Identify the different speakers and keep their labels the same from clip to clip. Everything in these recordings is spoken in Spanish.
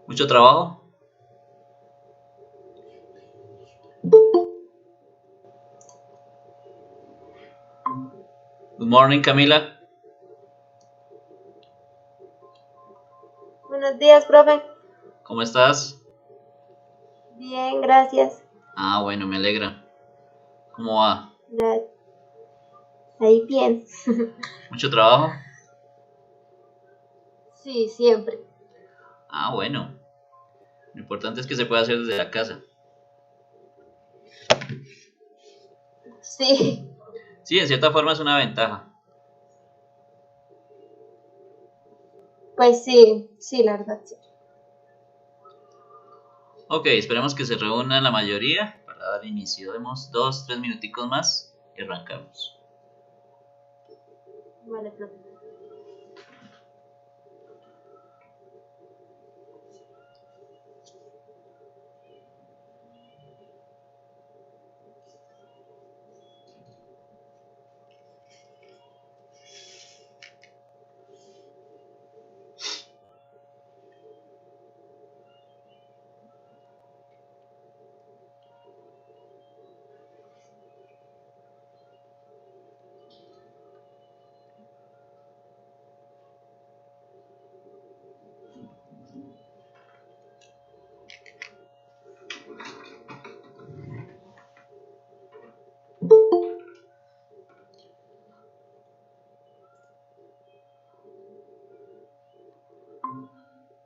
Speaker 1: Mucho trabajo. Good morning, Camila.
Speaker 2: Buenos días, profe.
Speaker 1: ¿Cómo estás?
Speaker 2: Bien, gracias.
Speaker 1: Ah, bueno, me alegra. ¿Cómo va?
Speaker 2: Gra- Ahí bien.
Speaker 1: ¿Mucho trabajo?
Speaker 2: Sí, siempre.
Speaker 1: Ah, bueno. Lo importante es que se pueda hacer desde la casa.
Speaker 2: Sí,
Speaker 1: Sí, en cierta forma es una ventaja.
Speaker 2: pues sí, la verdad, sí.
Speaker 1: Ok, esperemos que se reúna la mayoría para dar inicio. Demos 2, 3 minuticos más y arrancamos.
Speaker 2: Vale, profe.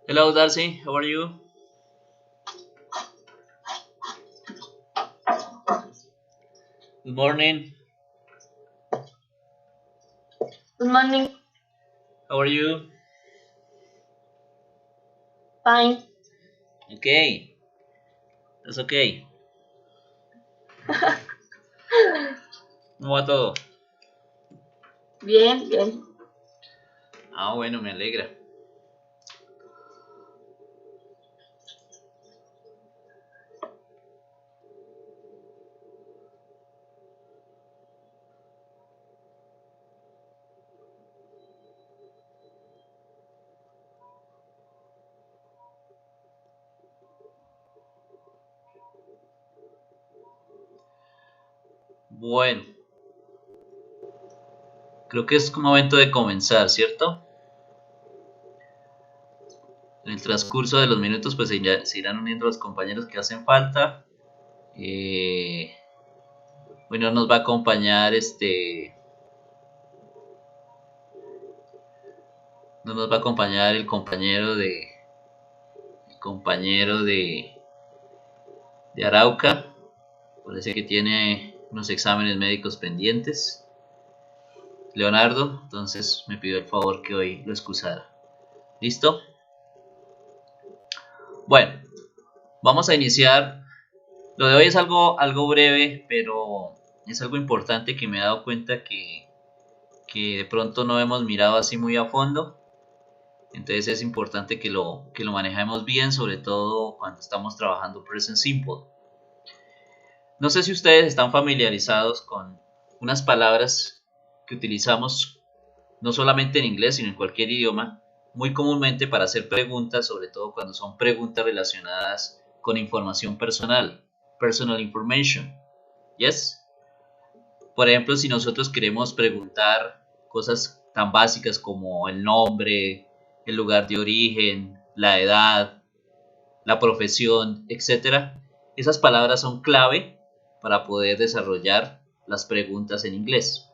Speaker 1: Hello, Darcy. How are you? Good morning.
Speaker 2: Good morning.
Speaker 1: How are you?
Speaker 2: Fine.
Speaker 1: Okay. That's okay. ¿Cómo va todo?
Speaker 2: Bien, bien.
Speaker 1: Ah, bueno, me alegra. Bueno, creo que es momento de comenzar, ¿cierto? En el transcurso de los minutos, pues se irán uniendo los compañeros que hacen falta. Eh, Hoy no nos va a acompañar no nos va a acompañar el compañero de Arauca. Parece que tiene unos exámenes médicos pendientes. Leonardo, entonces me pidió el favor que hoy lo excusara. ¿Listo? Bueno, vamos a iniciar. Lo de hoy es algo breve, pero es algo importante que me he dado cuenta que de pronto no hemos mirado así muy a fondo. Entonces es importante que lo manejemos bien, sobre todo cuando estamos trabajando Present Simple. No sé si ustedes están familiarizados con unas palabras que utilizamos no solamente en inglés, sino en cualquier idioma, muy comúnmente para hacer preguntas, sobre todo cuando son preguntas relacionadas con información personal, personal information. ¿Yes? Por ejemplo, si nosotros queremos preguntar cosas tan básicas como el nombre, el lugar de origen, la edad, la profesión, etcétera, esas palabras son clave para poder desarrollar las preguntas en inglés.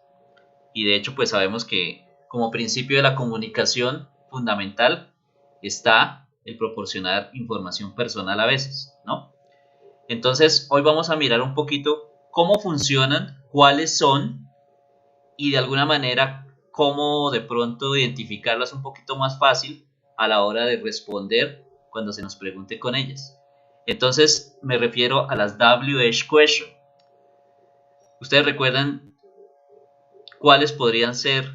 Speaker 1: Y de hecho, pues sabemos que como principio de la comunicación fundamental está el proporcionar información personal a veces, ¿no? Entonces, hoy vamos a mirar un poquito cómo funcionan, cuáles son y de alguna manera cómo de pronto identificarlas un poquito más fácil a la hora de responder cuando se nos pregunte con ellas. Entonces me refiero a las WH question. ¿Ustedes recuerdan cuáles podrían ser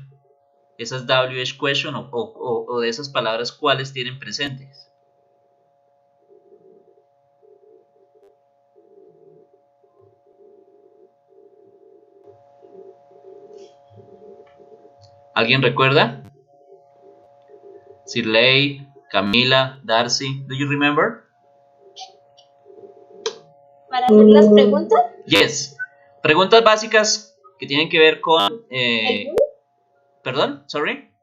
Speaker 1: esas WH question o de esas palabras cuáles tienen presentes? ¿Alguien recuerda? Sirley, Camila, Darcy, do you remember?
Speaker 2: ¿Para hacer las preguntas?
Speaker 1: Yes. Preguntas básicas que tienen que ver con...
Speaker 2: ¿El
Speaker 1: ¿Perdón? Sorry.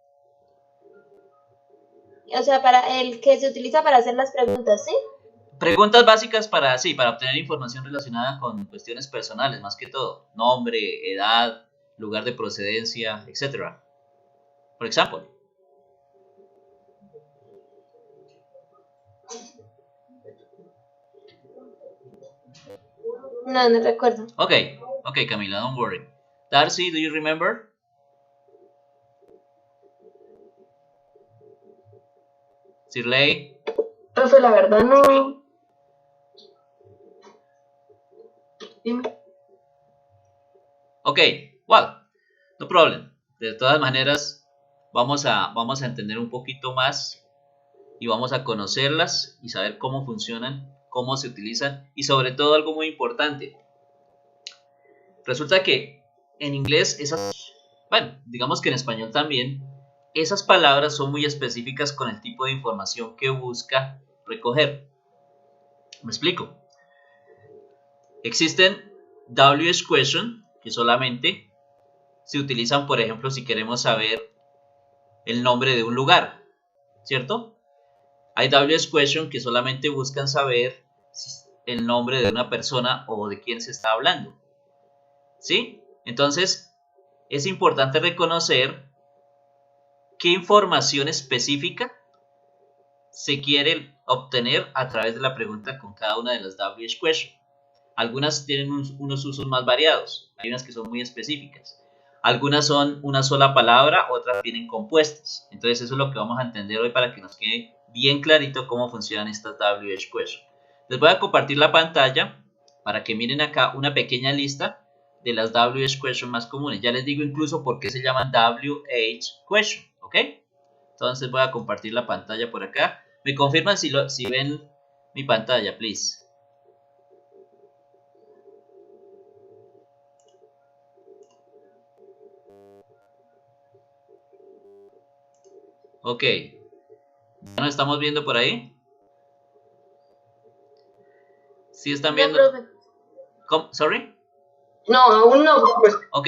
Speaker 2: O sea, para el que se utiliza para hacer las preguntas, ¿sí?
Speaker 1: Preguntas básicas para, sí, para obtener información relacionada con cuestiones personales, más que todo. Nombre, edad, lugar de procedencia, etc. Por ejemplo.
Speaker 2: No, no recuerdo.
Speaker 1: Okay, Camila, don't worry. Darcy, do you remember? Sirley?
Speaker 3: Profe, la verdad no. Dime.
Speaker 1: Okay, well, no problem. De todas maneras, vamos a entender un poquito más y vamos a conocerlas y saber cómo funcionan, cómo se utilizan y sobre todo algo muy importante. Resulta que en inglés bueno, digamos que en español también, esas palabras son muy específicas con el tipo de información que busca recoger. ¿Me explico? Existen WH question que solamente se utilizan, por ejemplo, si queremos saber el nombre de un lugar, ¿cierto? Hay WH question que solamente buscan saber el nombre de una persona o de quién se está hablando, ¿sí? Entonces, es importante reconocer qué información específica se quiere obtener a través de la pregunta con cada una de las WH question. Algunas tienen unos usos más variados, hay unas que son muy específicas. Algunas son una sola palabra, otras vienen compuestas. Entonces eso es lo que vamos a entender hoy para que nos quede bien clarito cómo funcionan estas WH question. Les voy a compartir la pantalla para que miren acá una pequeña lista de las WH question más comunes. Ya les digo incluso por qué se llaman WH question, ¿ok? Entonces voy a compartir la pantalla por acá. Me confirman si ven mi pantalla, please. Ok. ¿Ya nos estamos viendo por ahí? ¿Sí están viendo?
Speaker 3: No, profe.
Speaker 1: ¿Cómo? ¿Sorry?
Speaker 3: No, aún no, profe.
Speaker 1: Ok.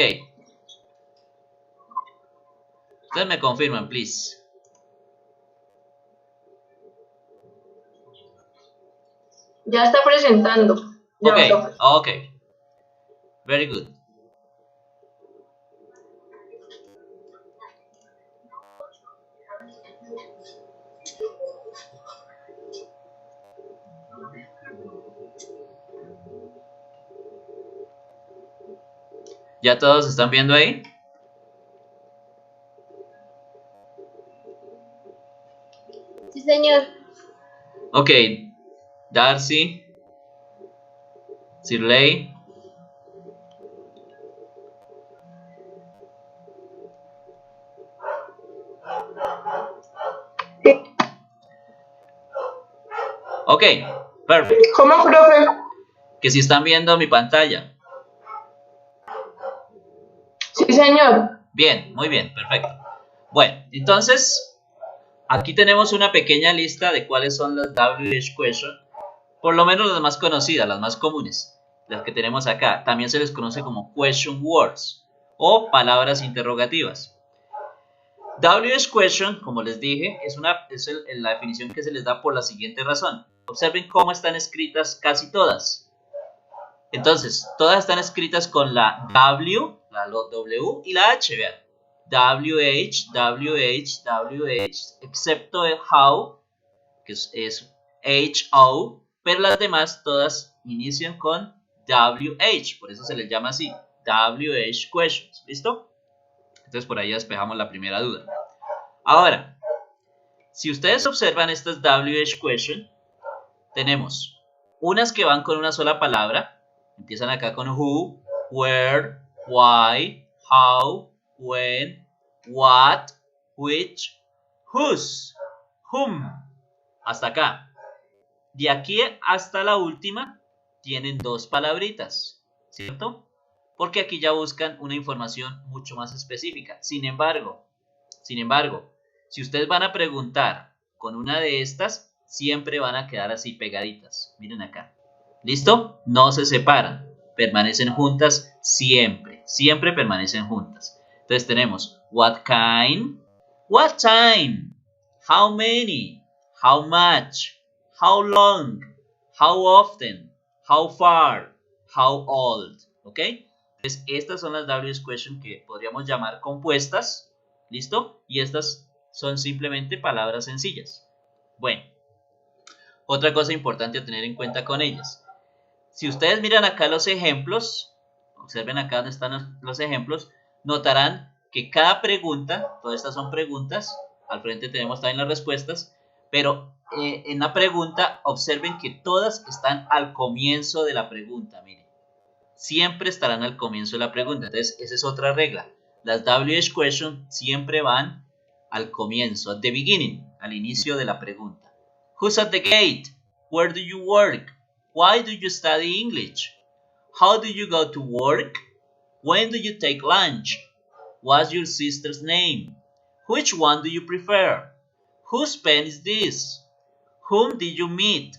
Speaker 1: Ustedes me confirman, please.
Speaker 3: Ya está presentando. Ya,
Speaker 1: Ok,
Speaker 3: profe.
Speaker 1: ok. Very good. ¿Ya todos están viendo ahí?
Speaker 2: Sí, señor.
Speaker 1: Ok. Darcy. Sirley. Ok, perfecto.
Speaker 3: ¿Cómo, profe?
Speaker 1: Que si están viendo mi pantalla.
Speaker 3: Sí, señor.
Speaker 1: Bien, muy bien, perfecto. Bueno, entonces, aquí tenemos una pequeña lista de cuáles son las WH question. Por lo menos las más conocidas, las más comunes. Las que tenemos acá. También se les conoce como question words o palabras interrogativas. WH question, como les dije, es la definición que se les da por la siguiente razón. Observen cómo están escritas casi todas. Entonces, todas están escritas con la W, la W y la H, vean. WH, WH, WH, excepto el how, que es HO, pero las demás todas inician con WH, por eso se les llama así, WH questions, ¿listo? Entonces por ahí despejamos la primera duda. Ahora, si ustedes observan estas WH question, tenemos unas que van con una sola palabra, empiezan acá con who, where, why, how, when, what, which, whose, whom, hasta acá. De aquí hasta la última tienen dos palabritas, ¿cierto? Porque aquí ya buscan una información mucho más específica. Sin embargo, si ustedes van a preguntar con una de estas, siempre van a quedar así pegaditas. Miren acá. ¿Listo? No se separan. Permanecen juntas siempre. Siempre permanecen juntas. Entonces tenemos what kind, what time, how many, how much, how long, how often, how far, how old. ¿Ok? Entonces estas son las WH question que podríamos llamar compuestas. ¿Listo? Y estas son simplemente palabras sencillas. Bueno, otra cosa importante a tener en cuenta con ellas. Si ustedes miran acá los ejemplos, observen acá donde están los ejemplos, notarán que cada pregunta, todas estas son preguntas, al frente tenemos también las respuestas, pero en la pregunta observen que todas están al comienzo de la pregunta, miren. Siempre estarán al comienzo de la pregunta, entonces esa es otra regla. Las WH questions siempre van al comienzo, at the beginning, al inicio de la pregunta. Who's at the gate? Where do you work? Why do you study English? How do you go to work? When do you take lunch? What's your sister's name? Which one do you prefer? Whose pen is this? Whom did you meet?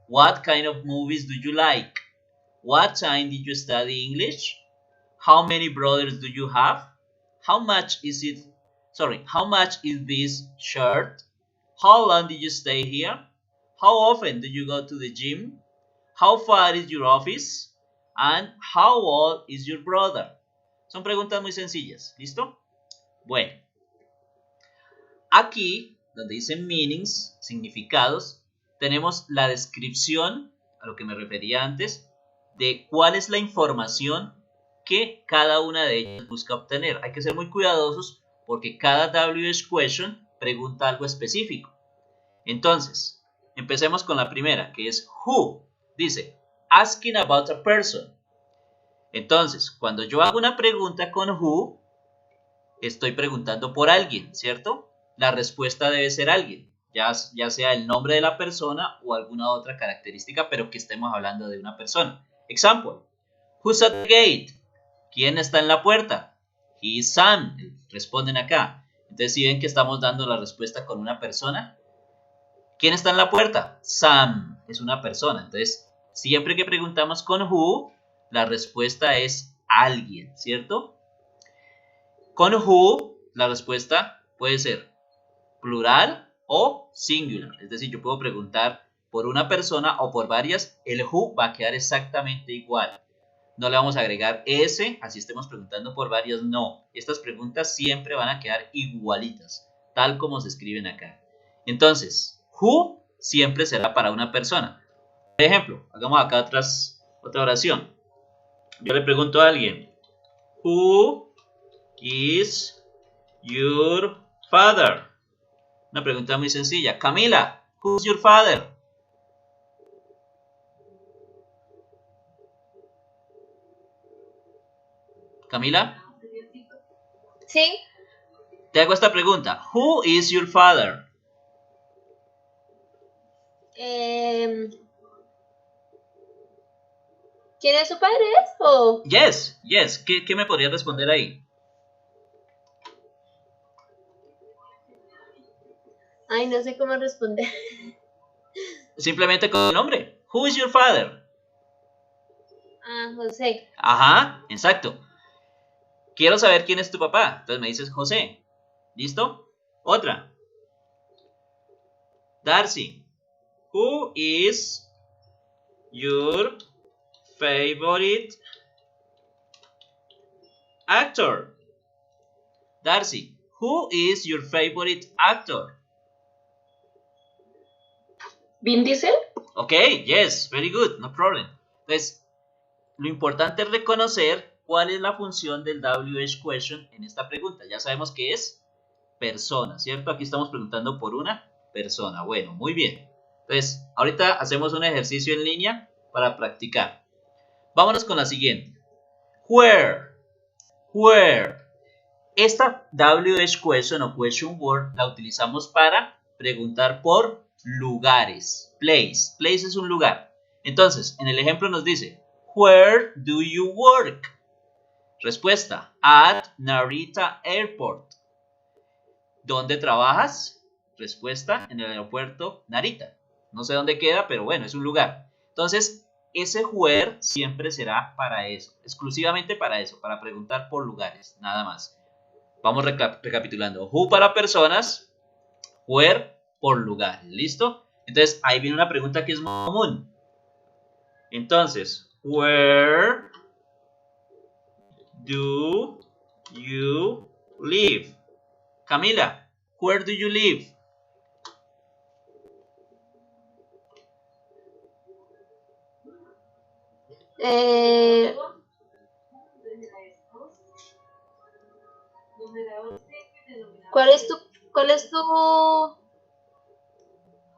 Speaker 1: What kind of movies do you like? What time did you study English? How many brothers do you have? How much is this shirt? How long did you stay here? How often do you go to the gym? How far is your office? And how old is your brother? Son preguntas muy sencillas, ¿listo? Bueno, aquí donde dice meanings, significados, tenemos la descripción, a lo que me refería antes, de cuál es la información que cada una de ellas busca obtener. Hay que ser muy cuidadosos porque cada WH question pregunta algo específico. Entonces, empecemos con la primera, que es who. Dice, asking about a person. Entonces, cuando yo hago una pregunta con who, estoy preguntando por alguien, ¿cierto? La respuesta debe ser alguien, ya sea el nombre de la persona o alguna otra característica, pero que estemos hablando de una persona. Example, who's at the gate? ¿Quién está en la puerta? He is Sam, responden acá. Entonces, si ven que estamos dando la respuesta con una persona, ¿quién está en la puerta? Sam, es una persona. Entonces, siempre que preguntamos con who, la respuesta es alguien, ¿cierto? Con who, la respuesta puede ser plural o singular. Es decir, yo puedo preguntar por una persona o por varias. El who va a quedar exactamente igual. No le vamos a agregar S, así estemos preguntando por varias, no. Estas preguntas siempre van a quedar igualitas, tal como se escriben acá. Entonces, who siempre será para una persona. Por ejemplo, hagamos acá otra oración. Yo le pregunto a alguien, who is your father? Una pregunta muy sencilla. Camila, who's your father? Camila,
Speaker 2: ¿Sí?
Speaker 1: te hago esta pregunta. Who is your father?
Speaker 2: ¿Quién es su padre? ¿O?
Speaker 1: Yes. ¿Qué me podría responder ahí?
Speaker 2: Ay, no sé cómo responder.
Speaker 1: Simplemente con el nombre. Who is your father?
Speaker 2: Ah, José.
Speaker 1: Ajá, exacto. Quiero saber quién es tu papá. Entonces me dices José. ¿Listo? Otra. Darcy. Who is your favorite actor? Darcy. Who is your favorite actor?
Speaker 3: ¿Vin Diesel?
Speaker 1: Okay, yes, very good, no problem. Entonces, lo importante es reconocer cuál es la función del WH question en esta pregunta. Ya sabemos que es persona, ¿cierto? Aquí estamos preguntando por una persona. Bueno, muy bien. Entonces, ahorita hacemos un ejercicio en línea para practicar. Vámonos con la siguiente. Where. Esta WH question o question word la utilizamos para preguntar por lugares. Place es un lugar. Entonces, en el ejemplo nos dice, where do you work? Respuesta, at Narita Airport. ¿Dónde trabajas? Respuesta, en el aeropuerto Narita. No sé dónde queda, pero bueno, es un lugar. Entonces, ese where siempre será para eso, exclusivamente para eso, para preguntar por lugares, nada más. Vamos recapitulando. Who para personas, where por lugar, ¿listo? Entonces, ahí viene una pregunta que es muy común. Entonces, where do you live? Camila, where do you live?
Speaker 2: Eh, cuál es tu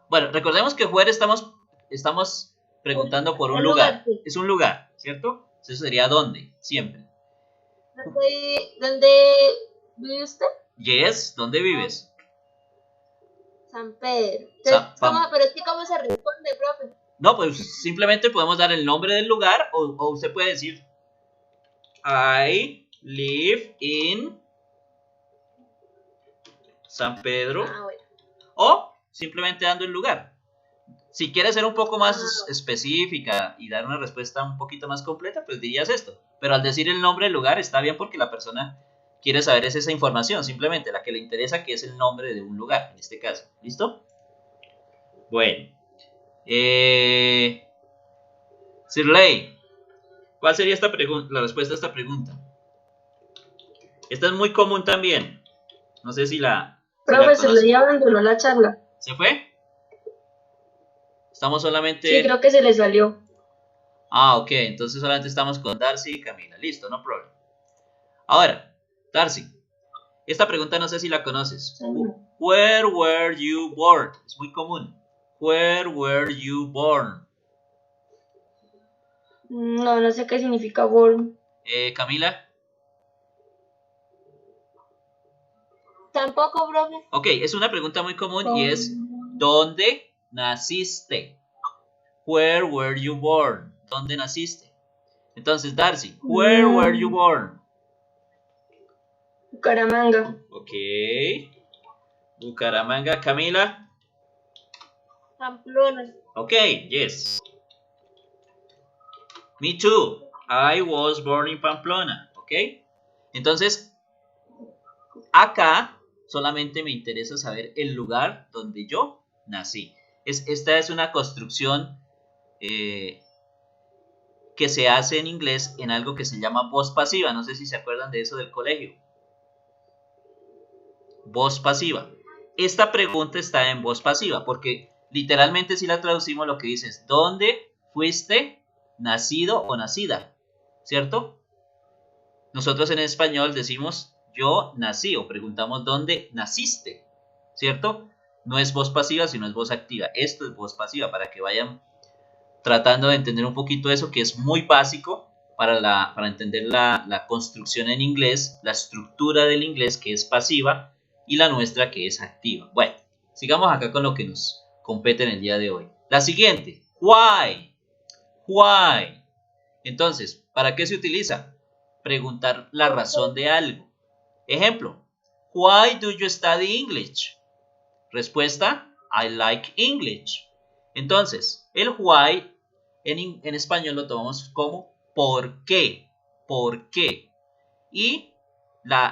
Speaker 1: Bueno, recordemos que where estamos preguntando por un
Speaker 2: el
Speaker 1: lugar.
Speaker 2: sí.
Speaker 1: Es un lugar, ¿cierto? Eso sería dónde, siempre.
Speaker 2: ¿Dónde vive usted?
Speaker 1: Yes, ¿dónde vives?
Speaker 2: San Pedro.
Speaker 1: Sa-
Speaker 2: Entonces,
Speaker 1: Pam-
Speaker 2: pero es que ¿cómo se responde, profe?
Speaker 1: No, pues simplemente podemos dar el nombre del lugar o usted puede decir I live in San Pedro
Speaker 2: Ah, bueno.
Speaker 1: o simplemente dando el lugar. Si quieres ser un poco más específica y dar una respuesta un poquito más completa, pues dirías esto. Pero al decir el nombre del lugar está bien porque la persona quiere saber es esa información, simplemente la que le interesa, que es el nombre de un lugar, en este caso. ¿Listo? Bueno. Sirley, ¿cuál sería la respuesta a esta pregunta? Esta es muy común también. No sé si la
Speaker 3: Profesor,
Speaker 1: conoce.
Speaker 3: le abandonó la charla.
Speaker 1: ¿Se fue? Estamos solamente...
Speaker 3: Sí, creo que se le salió.
Speaker 1: Ah, ok. Entonces solamente estamos con Darcy y Camila. Listo, no problema. Ahora, Darcy, esta pregunta no sé si la conoces. Where were you born? Es muy común. Where were you born?
Speaker 3: No, no sé qué significa born.
Speaker 1: Camila.
Speaker 2: Tampoco, profe.
Speaker 1: Ok, es una pregunta muy común y es ¿dónde naciste? Where were you born? ¿Dónde naciste? Entonces, Darcy, where were you born?
Speaker 3: Bucaramanga.
Speaker 1: Ok. Bucaramanga, Camila.
Speaker 2: Pamplona.
Speaker 1: Ok, yes. Me too. I was born in Pamplona. Ok. Entonces, acá solamente me interesa saber el lugar donde yo nací. Esta es una construcción que se hace en inglés en algo que se llama voz pasiva. No sé si se acuerdan de eso del colegio. Voz pasiva. Esta pregunta está en voz pasiva porque literalmente si la traducimos lo que dice es ¿dónde fuiste nacido o nacida? ¿Cierto? Nosotros en español decimos yo nací o preguntamos ¿dónde naciste? ¿Cierto? No es voz pasiva sino es voz activa. Esto es voz pasiva para que vayan tratando de entender un poquito eso que es muy básico para entender la construcción en inglés, la estructura del inglés que es pasiva y la nuestra que es activa. Bueno, sigamos acá con lo que nos compete en el día de hoy. La siguiente, why. Why. Entonces, ¿para qué se utiliza? Preguntar la razón de algo. Ejemplo, why do you study English? Respuesta, I like English. Entonces, el why en español lo tomamos como ¿por qué? ¿Por qué? Y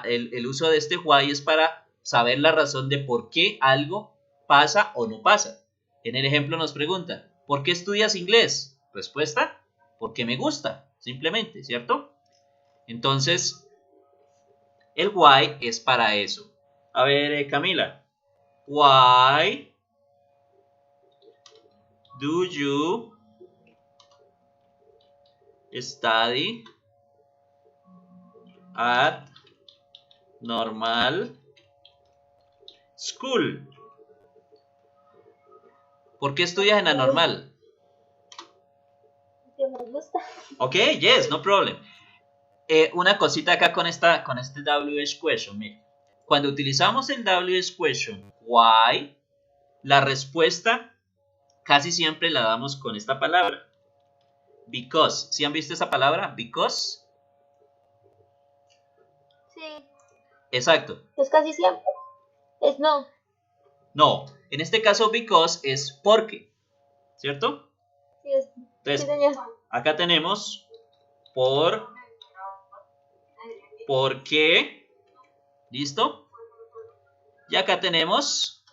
Speaker 1: el uso de este why es para saber la razón de por qué algo pasa o no pasa. En el ejemplo nos pregunta, ¿por qué estudias inglés? Respuesta, porque me gusta, simplemente, ¿cierto? Entonces, el why es para eso. A ver, Camila, why do you study at normal school? ¿Por qué estudias en la normal?
Speaker 2: Que me gusta.
Speaker 1: Ok, yes, no problem. Una cosita acá con este WH question. Mira, cuando utilizamos el WH question, why, la respuesta casi siempre la damos con esta palabra. Because. ¿Sí han visto esa palabra? Because.
Speaker 2: Sí.
Speaker 1: Exacto.
Speaker 2: Es casi siempre. Es no.
Speaker 1: No, en este caso because es porque, ¿cierto?
Speaker 2: Sí, sí,
Speaker 1: Entonces,
Speaker 2: señor.
Speaker 1: acá tenemos porque, ¿listo? Y acá tenemos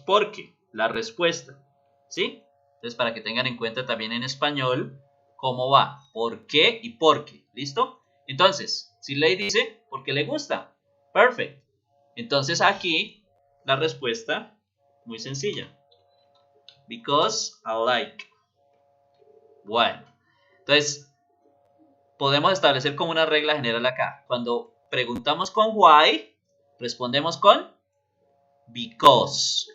Speaker 1: porque, la respuesta, ¿sí? Entonces, para que tengan en cuenta también en español cómo va, por qué y por qué, ¿listo? Entonces, si Ley dice, porque le gusta, perfect. Entonces aquí la respuesta, muy sencilla, because I like. Bueno, entonces podemos establecer como una regla general acá. Cuando preguntamos con why, respondemos con because,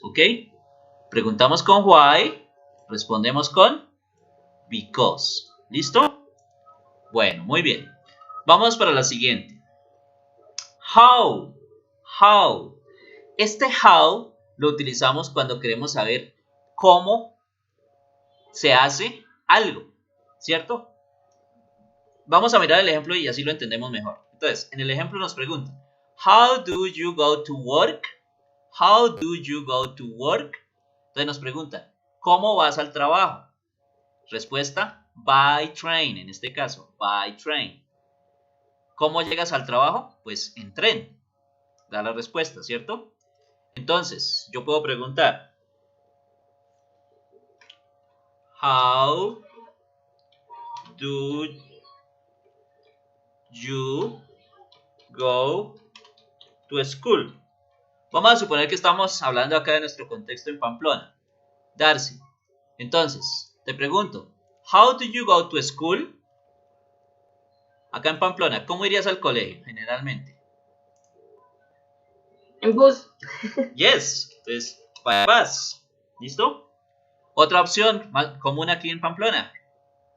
Speaker 1: ¿ok? Preguntamos con why, respondemos con because. ¿Listo? Bueno, muy bien. Vamos para la siguiente. How. Este how lo utilizamos cuando queremos saber cómo se hace algo, ¿cierto? Vamos a mirar el ejemplo y así lo entendemos mejor. Entonces, en el ejemplo nos preguntan, how do you go to work? How do you go to work? Entonces nos preguntan, ¿cómo vas al trabajo? Respuesta, by train, en este caso, by train. ¿Cómo llegas al trabajo? Pues en tren. Da la respuesta, ¿cierto? Entonces, yo puedo preguntar, how do you go to school? Vamos a suponer que estamos hablando acá de nuestro contexto en Pamplona. Darcy. Entonces, te pregunto, how do you go to school? Acá en Pamplona, ¿cómo irías al colegio generalmente?
Speaker 3: En bus.
Speaker 1: Yes. Entonces, by bus. ¿Listo? Otra opción más común aquí en Pamplona,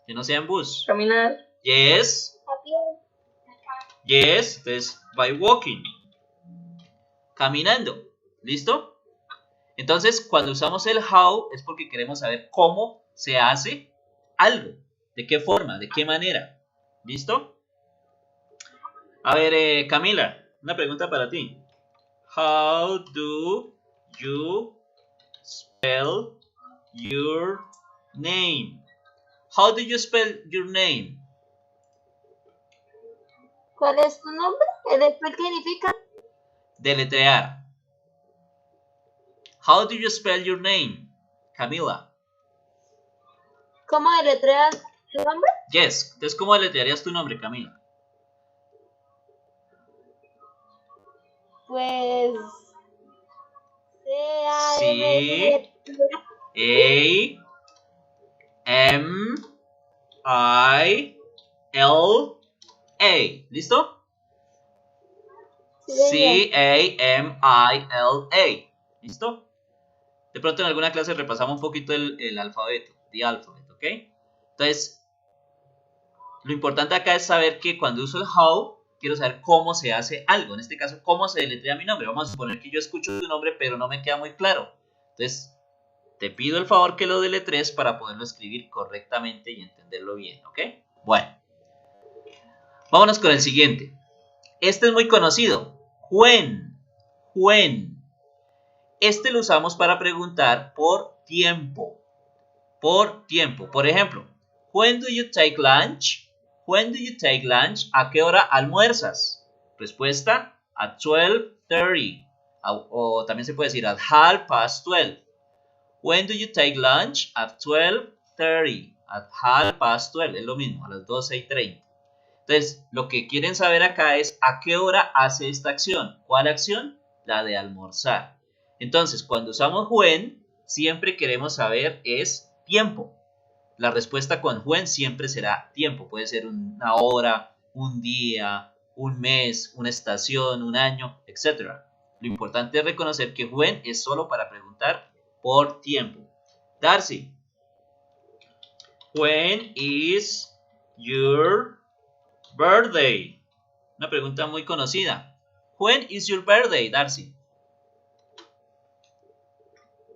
Speaker 1: que no sea en bus.
Speaker 3: Caminar.
Speaker 1: Yes.
Speaker 2: A pie.
Speaker 1: Yes. Entonces, by walking. Caminando. ¿Listo? Entonces, cuando usamos el how es porque queremos saber cómo se hace algo. ¿De qué forma? ¿De qué manera? ¿Listo? A ver, Camila, una pregunta para ti. How do you spell your name? How do you spell your name?
Speaker 2: ¿Cuál es tu nombre? ¿Qué significa?
Speaker 1: Deletrear. How do you spell your name, Camila?
Speaker 2: ¿Cómo deletreas tu nombre?
Speaker 1: Yes. Entonces, ¿cómo deletrearías tu nombre, Camila?
Speaker 2: Pues
Speaker 1: C A M I L A. ¿Listo?
Speaker 2: Sí,
Speaker 1: C-A-M-I-L-A. ¿Listo? De pronto en alguna clase repasamos un poquito el alfabeto, the alphabet, ¿ok? Entonces, lo importante acá es saber que cuando uso el how, quiero saber cómo se hace algo. En este caso, cómo se deletrea mi nombre. Vamos a suponer que yo escucho tu nombre, pero no me queda muy claro. Entonces, te pido el favor que lo deletrees para poderlo escribir correctamente y entenderlo bien, ¿ok? Bueno, vámonos con el siguiente. Este es muy conocido. When. Este lo usamos para preguntar por tiempo. Por tiempo. Por ejemplo, when do you take lunch? When do you take lunch? ¿A qué hora almuerzas? Respuesta, at 12:30. O también se puede decir at 12:30. When do you take lunch? At 12:30. At 12:30. Es lo mismo, a las 12:30. Entonces, lo que quieren saber acá es a qué hora hace esta acción. ¿Cuál acción? La de almorzar. Entonces, cuando usamos when, siempre queremos saber es tiempo. La respuesta con when siempre será tiempo. Puede ser una hora, un día, un mes, una estación, un año, etc. Lo importante es reconocer que when es solo para preguntar por tiempo. Darcy, when is your birthday? Una pregunta muy conocida. When is your birthday, Darcy?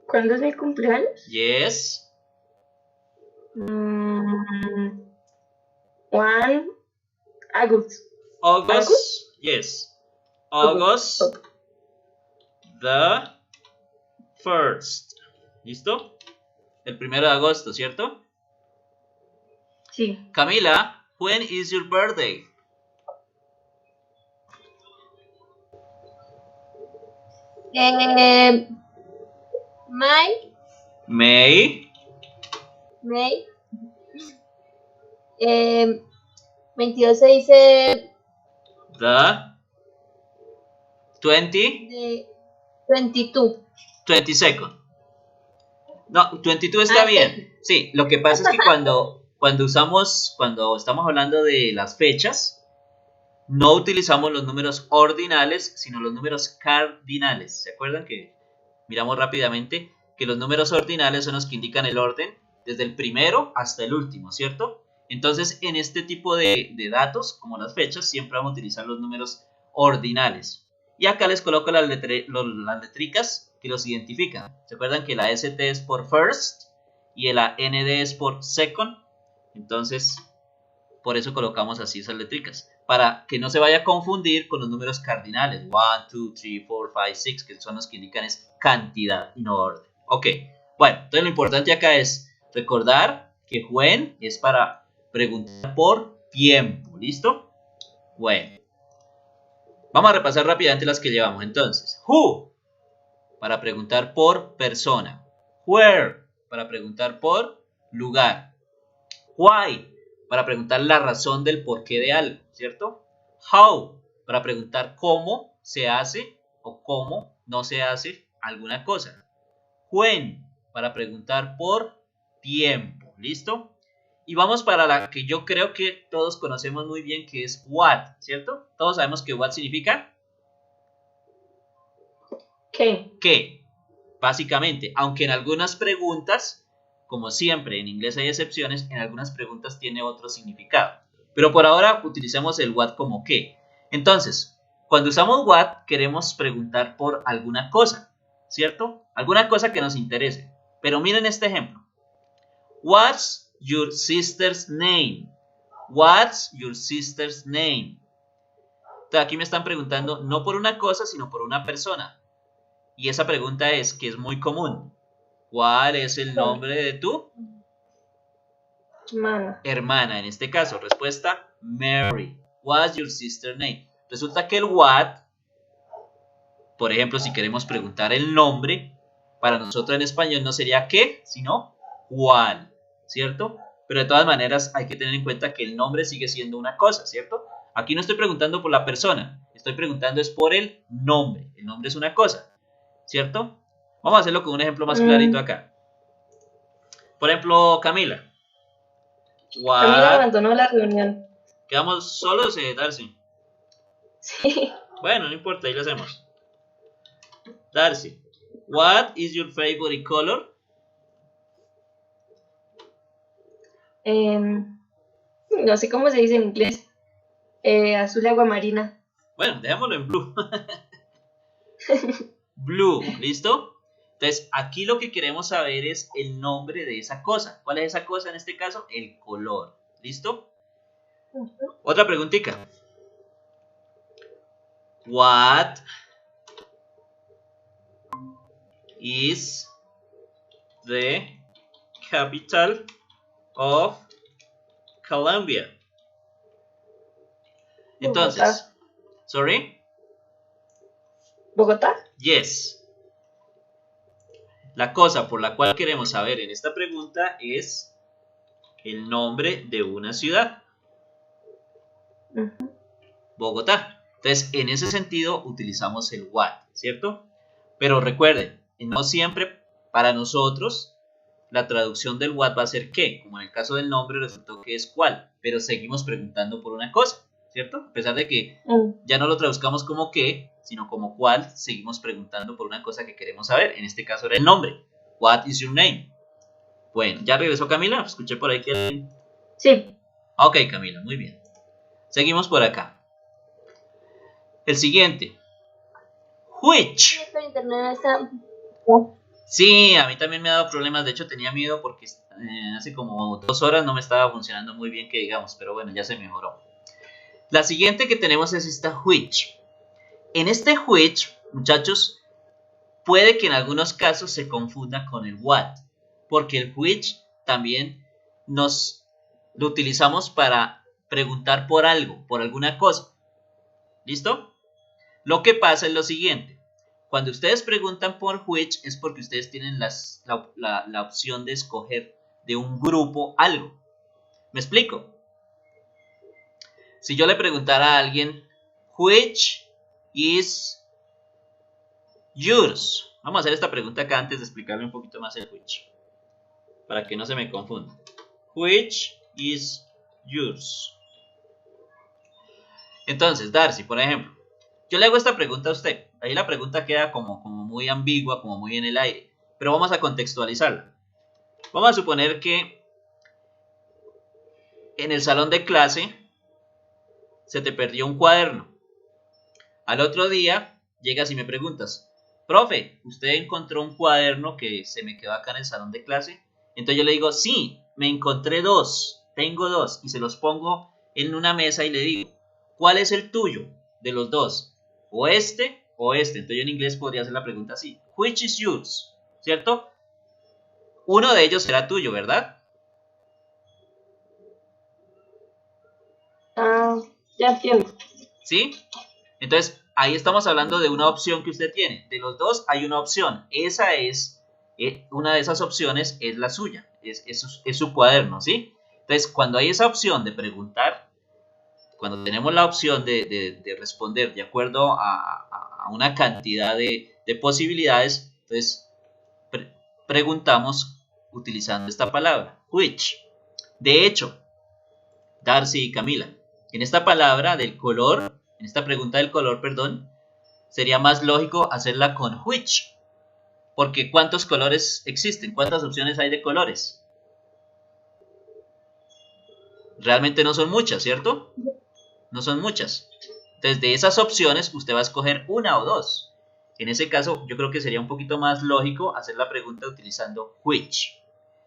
Speaker 3: ¿Cuándo es mi cumpleaños?
Speaker 1: Yes.
Speaker 3: 1 August.
Speaker 1: August. Yes. August the 1st. ¿Listo? El 1 de agosto, ¿cierto?
Speaker 3: Sí.
Speaker 1: Camila, when is your birthday?
Speaker 2: May,
Speaker 1: May
Speaker 2: 22 se dice
Speaker 1: the 20
Speaker 2: de 22.
Speaker 1: 22nd. No, 22 está
Speaker 2: Sí.
Speaker 1: bien. Sí, lo que pasa es que cuando estamos hablando de las fechas, no utilizamos los números ordinales, sino los números cardinales. ¿Se acuerdan que miramos rápidamente que los números ordinales son los que indican el orden desde el primero hasta el último, ¿cierto? Entonces, en este tipo de datos, como las fechas, siempre vamos a utilizar los números ordinales. Y acá les coloco las letricas que los identifican. ¿Se acuerdan que la ST es por first y la ND es por second? Entonces, por eso colocamos así esas letricas, para que no se vaya a confundir con los números cardinales, 1, 2, 3, 4, 5, 6, que son los que indican es cantidad y no orden. Ok, bueno, entonces lo importante acá es recordar que when es para preguntar por tiempo, ¿listo? Bueno, vamos a repasar rápidamente las que llevamos. Entonces, who, para preguntar por persona. Where, para preguntar por lugar. Why, para preguntar la razón del porqué de algo, ¿cierto? How, para preguntar cómo se hace o cómo no se hace alguna cosa. When, para preguntar por tiempo, ¿listo? Y vamos para la que yo creo que todos conocemos muy bien, que es what, ¿cierto? Todos sabemos que what significa ¿qué? Básicamente, aunque en algunas preguntas, como siempre en inglés hay excepciones, en algunas preguntas tiene otro significado. Pero por ahora utilicemos el what como qué. Entonces, cuando usamos what, queremos preguntar por alguna cosa, ¿cierto? Alguna cosa que nos interese. Pero miren este ejemplo. What's your sister's name? What's your sister's name? Entonces, aquí me están preguntando no por una cosa, sino por una persona. Y esa pregunta es, que es muy común. ¿Cuál es el nombre de tu hermana? En este caso, respuesta, Mary. What's your sister's name? Resulta que el what, por ejemplo, si queremos preguntar el nombre, para nosotros en español no sería qué, sino cuál, ¿cierto? Pero de todas maneras hay que tener en cuenta que el nombre sigue siendo una cosa, ¿cierto? Aquí no estoy preguntando por la persona, estoy preguntando es por el nombre. El nombre es una cosa, ¿cierto? Vamos a hacerlo con un ejemplo más clarito acá. Por ejemplo, Camila.
Speaker 3: Camila abandonó la reunión.
Speaker 1: ¿Quedamos solos, Darcy?
Speaker 3: Sí.
Speaker 1: Bueno, no importa, ahí lo hacemos. Darcy, what is your favorite color?
Speaker 3: No sé cómo se dice en inglés. Azul agua marina.
Speaker 1: Bueno, dejémoslo en blue. Blue, ¿listo? Entonces, aquí lo que queremos saber es el nombre de esa cosa. ¿Cuál es esa cosa en este caso? El color, ¿listo? Otra preguntita. What is the capital of Colombia? Entonces,
Speaker 3: Bogotá.
Speaker 1: ¿sorry?
Speaker 3: ¿Bogotá?
Speaker 1: Yes. La cosa por la cual queremos saber en esta pregunta es el nombre de una ciudad. Bogotá. Entonces, en ese sentido, utilizamos el what, ¿cierto? Pero recuerden, no siempre para nosotros la traducción del what va a ser qué. Como en el caso del nombre resultó que es cuál, pero seguimos preguntando por una cosa, ¿cierto? A pesar de que ya no lo traduzcamos como qué, sino como cuál, seguimos preguntando por una cosa que queremos saber. En este caso era el nombre. What is your name? Bueno, ¿ya regresó Camila? Escuché por ahí que...
Speaker 3: Sí.
Speaker 1: Ok, Camila, muy bien. Seguimos por acá. El siguiente. Which. Sí, a mí también me ha dado problemas. De hecho, tenía miedo porque hace como 2 horas no me estaba funcionando muy bien, que digamos. Pero bueno, ya se mejoró. La siguiente que tenemos es esta which. En este which, muchachos, puede que en algunos casos se confunda con el what, porque el which también lo utilizamos para preguntar por algo, por alguna cosa. ¿Listo? Lo que pasa es lo siguiente. Cuando ustedes preguntan por which es porque ustedes tienen la opción de escoger de un grupo algo. ¿Me explico? Si yo le preguntara a alguien, which is yours? Vamos a hacer esta pregunta acá antes de explicarle un poquito más el which, para que no se me confunda. Which is yours? Entonces, Darcy, por ejemplo, yo le hago esta pregunta a usted. Ahí la pregunta queda como muy ambigua, como muy en el aire. Pero vamos a contextualizarla. Vamos a suponer que en el salón de clase se te perdió un cuaderno. Al otro día llegas y me preguntas, profe, ¿usted encontró un cuaderno que se me quedó acá en el salón de clase? Entonces yo le digo, sí, me encontré dos, tengo dos, y se los pongo en una mesa y le digo, ¿cuál es el tuyo de los dos? ¿O este o este? Entonces yo en inglés podría hacer la pregunta así, which is yours? ¿Cierto? Uno de ellos será tuyo, ¿verdad?
Speaker 3: Ah, ya entiendo.
Speaker 1: ¿Sí? Entonces, ahí estamos hablando de una opción que usted tiene. De los dos hay una opción. Esa es, una de esas opciones es la suya. Es su cuaderno, ¿sí? Entonces, cuando hay esa opción de preguntar, cuando tenemos la opción de responder de acuerdo a una cantidad de posibilidades, entonces preguntamos utilizando esta palabra, which. De hecho, Darcy y Camila, en esta palabra del color, en esta pregunta del color, perdón, sería más lógico hacerla con which, porque ¿cuántos colores existen? ¿Cuántas opciones hay de colores? Realmente no son muchas, ¿cierto? No son muchas. Entonces, de esas opciones, usted va a escoger una o dos. En ese caso, yo creo que sería un poquito más lógico hacer la pregunta utilizando which.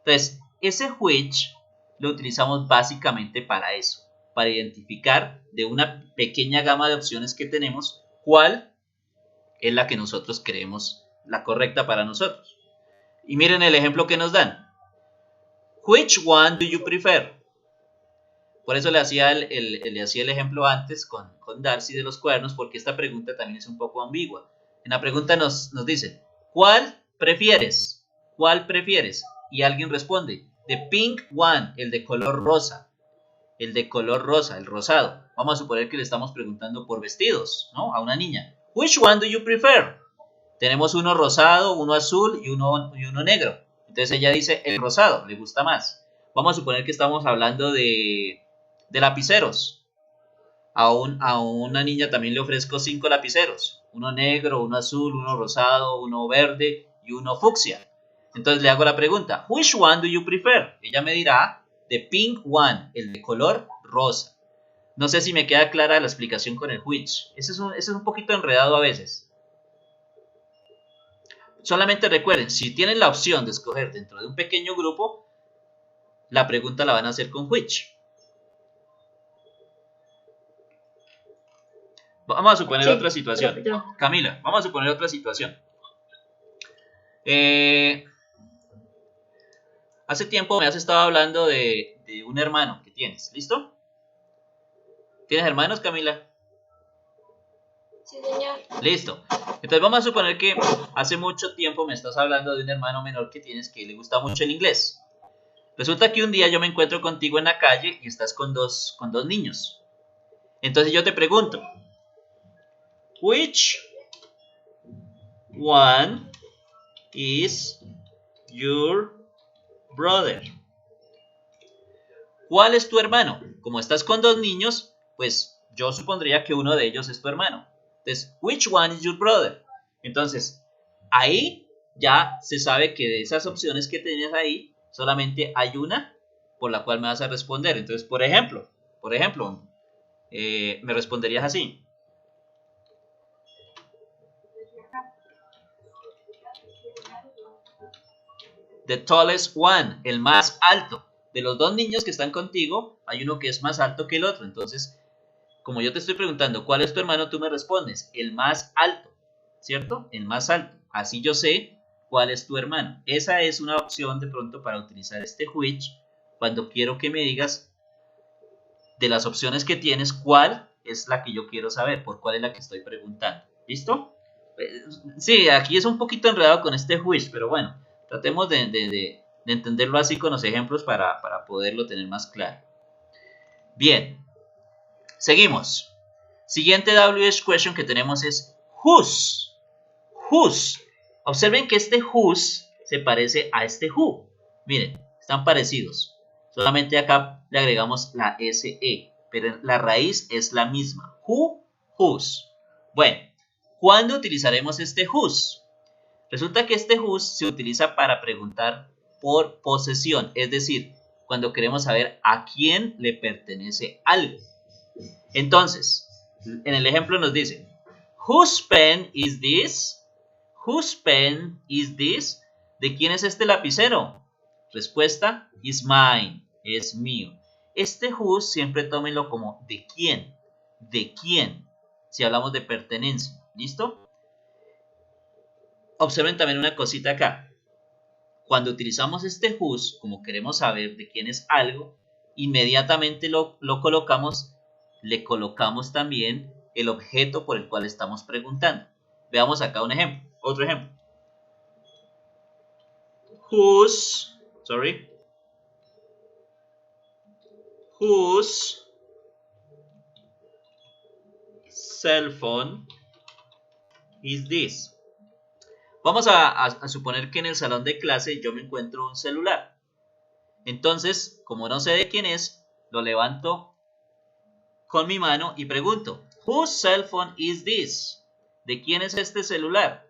Speaker 1: Entonces, ese which lo utilizamos básicamente para eso, para identificar de una pequeña gama de opciones que tenemos, cuál es la que nosotros creemos la correcta para nosotros. Y miren el ejemplo que nos dan. Which one do you prefer? Por eso le hacía el ejemplo antes con Darcy de los cuadernos, porque esta pregunta también es un poco ambigua. En la pregunta nos dice, ¿cuál prefieres? ¿Cuál prefieres? Y alguien responde, the pink one, el de color rosa. El de color rosa, el rosado. Vamos a suponer que le estamos preguntando por vestidos, ¿no? A una niña. Which one do you prefer? Tenemos uno rosado, uno azul y uno negro. Entonces ella dice el rosado, le gusta más. Vamos a suponer que estamos hablando de lapiceros. A una niña también le ofrezco 5 lapiceros. Uno negro, uno azul, uno rosado, uno verde y uno fucsia. Entonces le hago la pregunta, which one do you prefer? Ella me dirá, the pink one, el de color rosa. No sé si me queda clara la explicación con el which. Ese es un poquito enredado a veces. Solamente recuerden, si tienen la opción de escoger dentro de un pequeño grupo, la pregunta la van a hacer con which. Vamos a suponer otra situación. Camila, vamos a suponer otra situación. Hace tiempo me has estado hablando de un hermano que tienes. ¿Listo? ¿Tienes hermanos, Camila?
Speaker 2: Sí, señor.
Speaker 1: Listo. Entonces vamos a suponer que hace mucho tiempo me estás hablando de un hermano menor que tienes que le gusta mucho el inglés. Resulta que un día yo me encuentro contigo en la calle y estás con dos niños. Entonces yo te pregunto, which one is your brother? ¿Cuál es tu hermano? Como estás con dos niños, pues yo supondría que uno de ellos es tu hermano. Entonces, which one is your brother? Entonces, ahí ya se sabe que de esas opciones que tenías ahí, solamente hay una por la cual me vas a responder. Entonces, por ejemplo, me responderías así. The tallest one, el más alto. De los dos niños que están contigo, hay uno que es más alto que el otro. Entonces, como yo te estoy preguntando cuál es tu hermano, tú me respondes el más alto, ¿cierto? El más alto. Así yo sé cuál es tu hermano. Esa es una opción de pronto para utilizar este which cuando quiero que me digas de las opciones que tienes, cuál es la que yo quiero saber, por cuál es la que estoy preguntando. ¿Listo? Sí, aquí es un poquito enredado con este which, pero bueno, tratemos de entenderlo así con los ejemplos para poderlo tener más claro. Bien, seguimos. Siguiente WH question que tenemos es whose. Whose. Observen que este whose se parece a este who. Miren, están parecidos. Solamente acá le agregamos la SE, pero la raíz es la misma. Who, whose. Bueno, ¿cuándo utilizaremos este whose? Resulta que este whose se utiliza para preguntar por posesión, es decir, cuando queremos saber a quién le pertenece algo. Entonces, en el ejemplo nos dice, whose pen is this? Whose pen is this? ¿De quién es este lapicero? Respuesta, is mine, es mío. Este whose siempre tómenlo como de quién, si hablamos de pertenencia, ¿listo? Observen también una cosita acá. Cuando utilizamos este whose, como queremos saber de quién es algo, inmediatamente lo colocamos, le colocamos también el objeto por el cual estamos preguntando. Veamos acá un ejemplo, otro ejemplo. Whose cell phone is this? Vamos a suponer que en el salón de clase yo me encuentro un celular. Entonces, como no sé de quién es, lo levanto con mi mano y pregunto, whose cell phone is this? ¿De quién es este celular?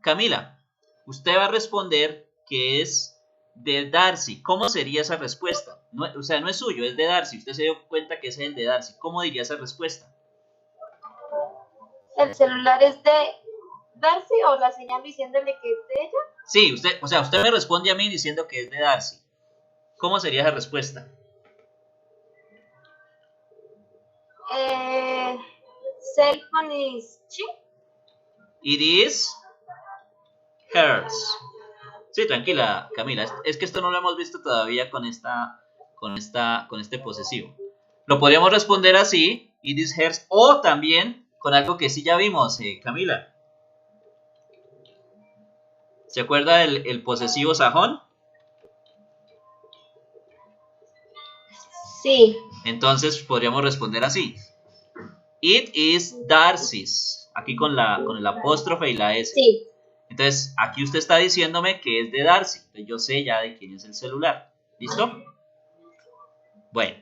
Speaker 1: Camila, usted va a responder que es de Darcy. ¿Cómo sería esa respuesta? No, o sea, no es suyo, es de Darcy. Usted se dio cuenta que es el de Darcy. ¿Cómo diría esa respuesta?
Speaker 2: ¿El celular es de Darcy o la señal diciéndole que es de ella?
Speaker 1: Sí, usted me responde a mí diciendo que es de Darcy. ¿Cómo sería esa respuesta?
Speaker 2: Cell phone is she?
Speaker 1: It is hers. Sí, tranquila, Camila. Es que esto no lo hemos visto todavía con este posesivo. Lo podríamos responder así, it is hers, o también con algo que sí ya vimos, Camila. ¿Se acuerda el posesivo sajón?
Speaker 2: Sí.
Speaker 1: Entonces podríamos responder así. It is Darcy's. Aquí con el apóstrofe y la S.
Speaker 2: Sí.
Speaker 1: Entonces, aquí usted está diciéndome que es de Darcy. Entonces, yo sé ya de quién es el celular. ¿Listo? Bueno.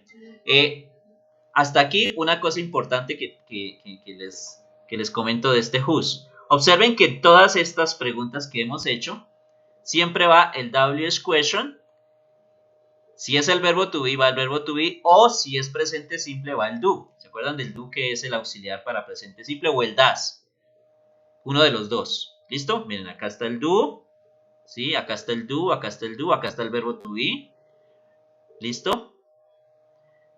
Speaker 1: Hasta aquí una cosa importante que les comento de este whose. Observen que todas estas preguntas que hemos hecho, siempre va el WH question. Si es el verbo to be, va el verbo to be, o si es presente simple, va el do. ¿Se acuerdan del do, que es el auxiliar para presente simple, o el das? Uno de los dos. ¿Listo? Miren, acá está el do. ¿Sí? Acá está el do, acá está el do, acá está el verbo to be. ¿Listo?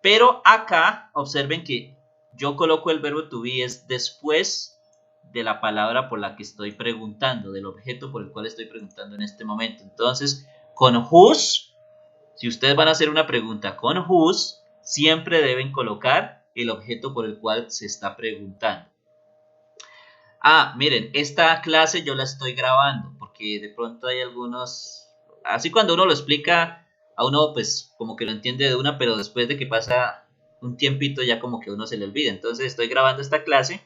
Speaker 1: Pero acá, observen que yo coloco el verbo to be es después de la palabra por la que estoy preguntando, del objeto por el cual estoy preguntando en este momento. Entonces, con whose, si ustedes van a hacer una pregunta con whose, siempre deben colocar el objeto por el cual se está preguntando. Ah, miren, esta clase yo la estoy grabando porque de pronto hay algunos... Así cuando uno lo explica, a uno pues como que lo entiende de una, pero después de que pasa un tiempito ya como que uno se le olvida. Entonces estoy grabando esta clase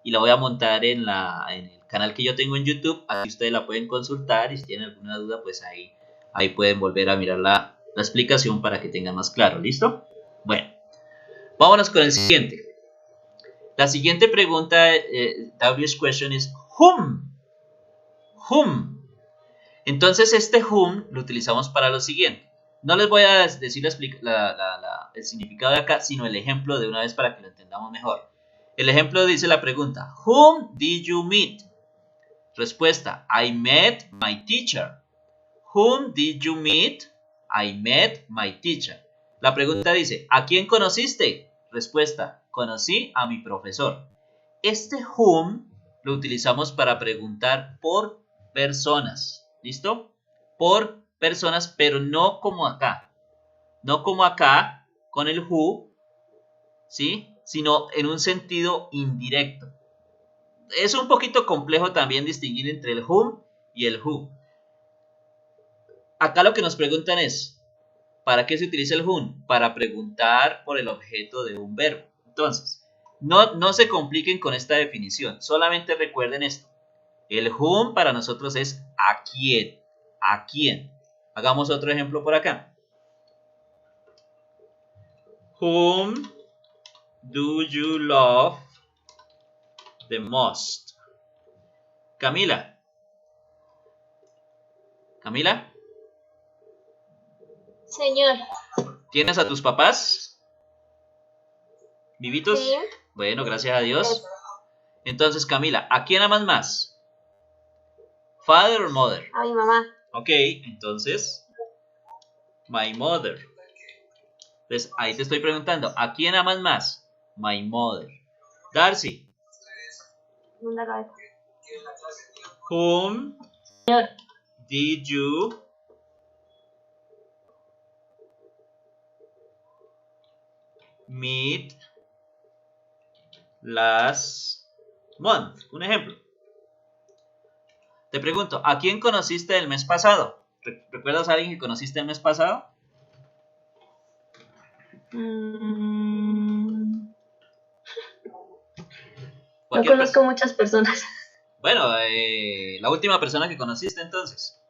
Speaker 1: y la voy a montar en el canal que yo tengo en YouTube. Así ustedes la pueden consultar y si tienen alguna duda pues ahí pueden volver a mirar la explicación para que tengan más claro. ¿Listo? Bueno, vámonos con el siguiente. La siguiente pregunta, WH question es whom. Whom. Entonces este whom lo utilizamos para lo siguiente. No les voy a decir el significado de acá, sino el ejemplo de una vez para que lo entendamos mejor. El ejemplo dice la pregunta, whom did you meet? Respuesta, I met my teacher. Whom did you meet? I met my teacher. La pregunta dice, ¿a quién conociste? Respuesta, conocí a mi profesor. Este whom lo utilizamos para preguntar por personas. ¿Listo? Por personas, pero no como acá. No como acá con el who, ¿sí? Sino en un sentido indirecto. Es un poquito complejo también distinguir entre el whom y el who. Acá lo que nos preguntan es, ¿para qué se utiliza el whom? Para preguntar por el objeto de un verbo. Entonces, no se compliquen con esta definición, solamente recuerden esto. El whom para nosotros es a quién. ¿A quién? Hagamos otro ejemplo por acá. Whom do you love the most? Camila. Camila,
Speaker 2: Señor.
Speaker 1: ¿tienes a tus papás vivitos?
Speaker 2: Sí.
Speaker 1: Bueno, gracias a Dios. Entonces, Camila, ¿a quién amas más? ¿Father or mother?
Speaker 2: A mi mamá.
Speaker 1: Ok, entonces, my mother. Entonces, ahí te estoy preguntando, ¿a quién amas más? My mother. Darcy,
Speaker 2: Una cabeza.
Speaker 1: whom
Speaker 3: Señor,
Speaker 1: did you meet last month? Un ejemplo. Te pregunto, ¿a quién conociste el mes pasado? ¿Recuerdas a alguien que conociste el mes pasado?
Speaker 3: no
Speaker 1: Cualquier
Speaker 3: conozco muchas personas.
Speaker 1: Bueno, la última persona que conociste entonces.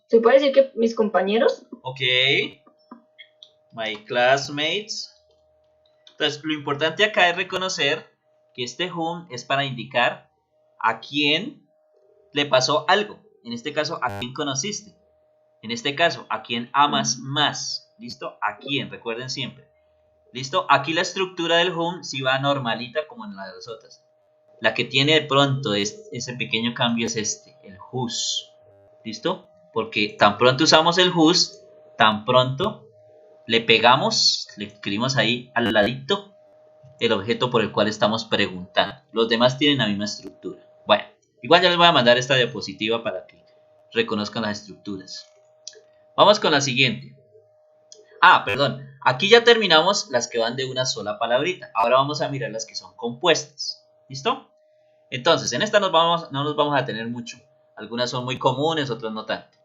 Speaker 3: ¿Se puede decir que mis compañeros?
Speaker 1: Ok. My classmates. Entonces, lo importante acá es reconocer que este whom es para indicar a quién le pasó algo. En este caso, a quién conociste. En este caso, a quién amas más. ¿Listo? A quién, recuerden siempre. ¿Listo? Aquí la estructura del whom sí va normalita como en la de las otras. La que tiene de pronto ese pequeño cambio es este, el whose. ¿Listo? Porque tan pronto usamos el whose, tan pronto le pegamos, le escribimos ahí al ladito el objeto por el cual estamos preguntando. Los demás tienen la misma estructura. Bueno, igual ya les voy a mandar esta diapositiva para que reconozcan las estructuras. Vamos con la siguiente. Perdón. Aquí ya terminamos las que van de una sola palabrita. Ahora vamos a mirar las que son compuestas. ¿Listo? Entonces, en esta no nos vamos a tener mucho. Algunas son muy comunes, otras no tanto.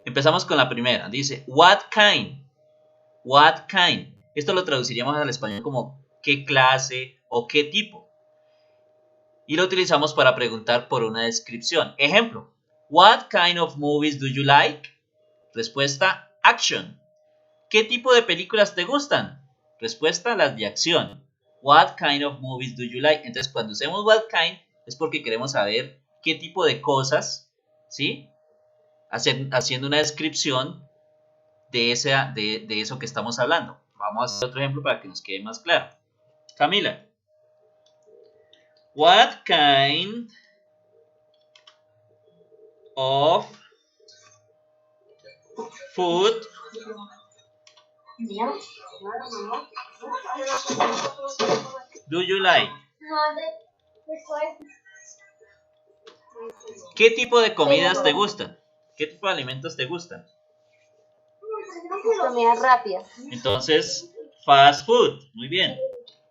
Speaker 1: Empezamos con la primera. Dice, what kind? What kind. Esto lo traduciríamos al español como qué clase o qué tipo. Y lo utilizamos para preguntar por una descripción. Ejemplo, what kind of movies do you like? Respuesta, action. ¿Qué tipo de películas te gustan? Respuesta, las de acción. What kind of movies do you like? Entonces, cuando usemos what kind, es porque queremos saber qué tipo de cosas, ¿sí? Haciendo una descripción de eso que estamos hablando. Vamos a hacer otro ejemplo para que nos quede más claro. Camila. What kind of food do you like? ¿Qué tipo de comidas te gustan? ¿Qué tipo de alimentos te gustan?
Speaker 2: Comida rápida.
Speaker 1: Entonces, fast food. Muy bien.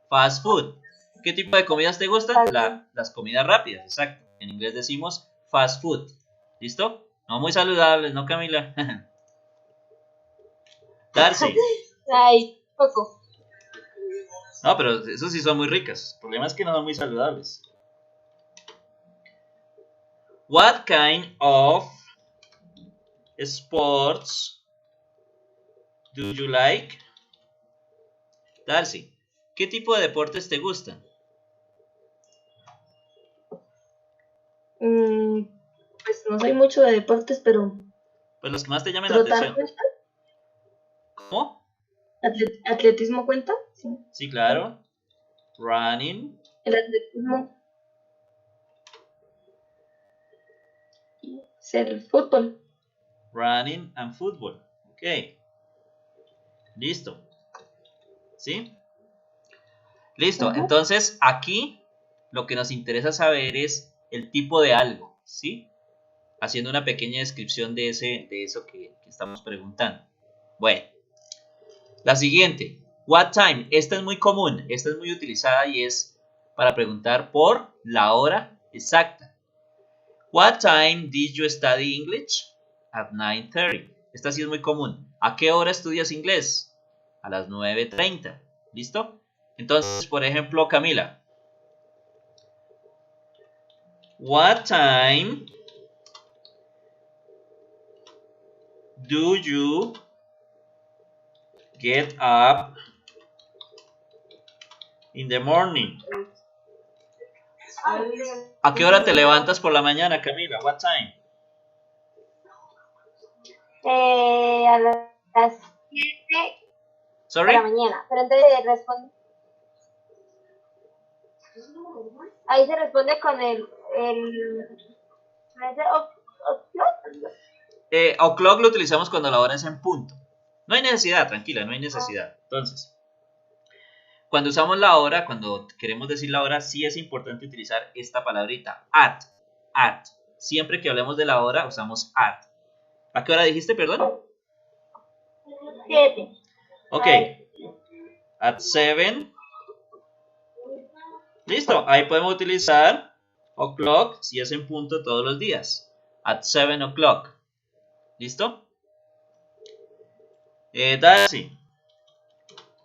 Speaker 1: Fast food. ¿Qué tipo de comidas te gustan? Las comidas rápidas, exacto. En inglés decimos fast food. ¿Listo? No muy saludables, ¿no, Camila? Darcy.
Speaker 2: Ay, poco.
Speaker 1: No, pero esos sí son muy ricas. El problema es que no son muy saludables. What kind of sports do you like? Darcy, ¿qué tipo de deportes te gustan?
Speaker 3: Pues no soy mucho de deportes, pero
Speaker 1: Pues los que más te llamen la
Speaker 3: trotar
Speaker 1: atención.
Speaker 3: cuenta,
Speaker 1: ¿Cómo?
Speaker 3: atletismo cuenta, sí.
Speaker 1: Sí, claro. Running.
Speaker 3: El atletismo es el fútbol.
Speaker 1: Running and football. Ok. Listo. ¿Sí? Listo. Entonces, aquí lo que nos interesa saber es el tipo de algo, ¿sí? Haciendo una pequeña descripción de eso que estamos preguntando. Bueno, la siguiente. What time? Esta es muy común, esta es muy utilizada y es para preguntar por la hora exacta. What time did you study English? At 9:30. Esta sí es muy común. ¿A qué hora estudias inglés? A las 9:30. ¿Listo? Entonces, por ejemplo, Camila. What time do you get up in the morning? ¿A qué hora te levantas por la mañana, Camila? What time?
Speaker 2: A las 7 de
Speaker 1: Sorry?
Speaker 2: la mañana. Pero entonces responde. Ahí se responde con
Speaker 1: O'clock lo utilizamos cuando la hora es en punto. No hay necesidad, tranquila, no hay necesidad. Entonces, cuando usamos la hora, cuando queremos decir la hora, sí es importante utilizar esta palabrita, at. Siempre que hablemos de la hora, usamos at. ¿A qué hora dijiste, perdón?
Speaker 2: 7.
Speaker 1: Ok. At 7. Listo, ahí podemos utilizar o'clock si es en punto todos los días. At 7 o'clock. ¿Listo? Darcy.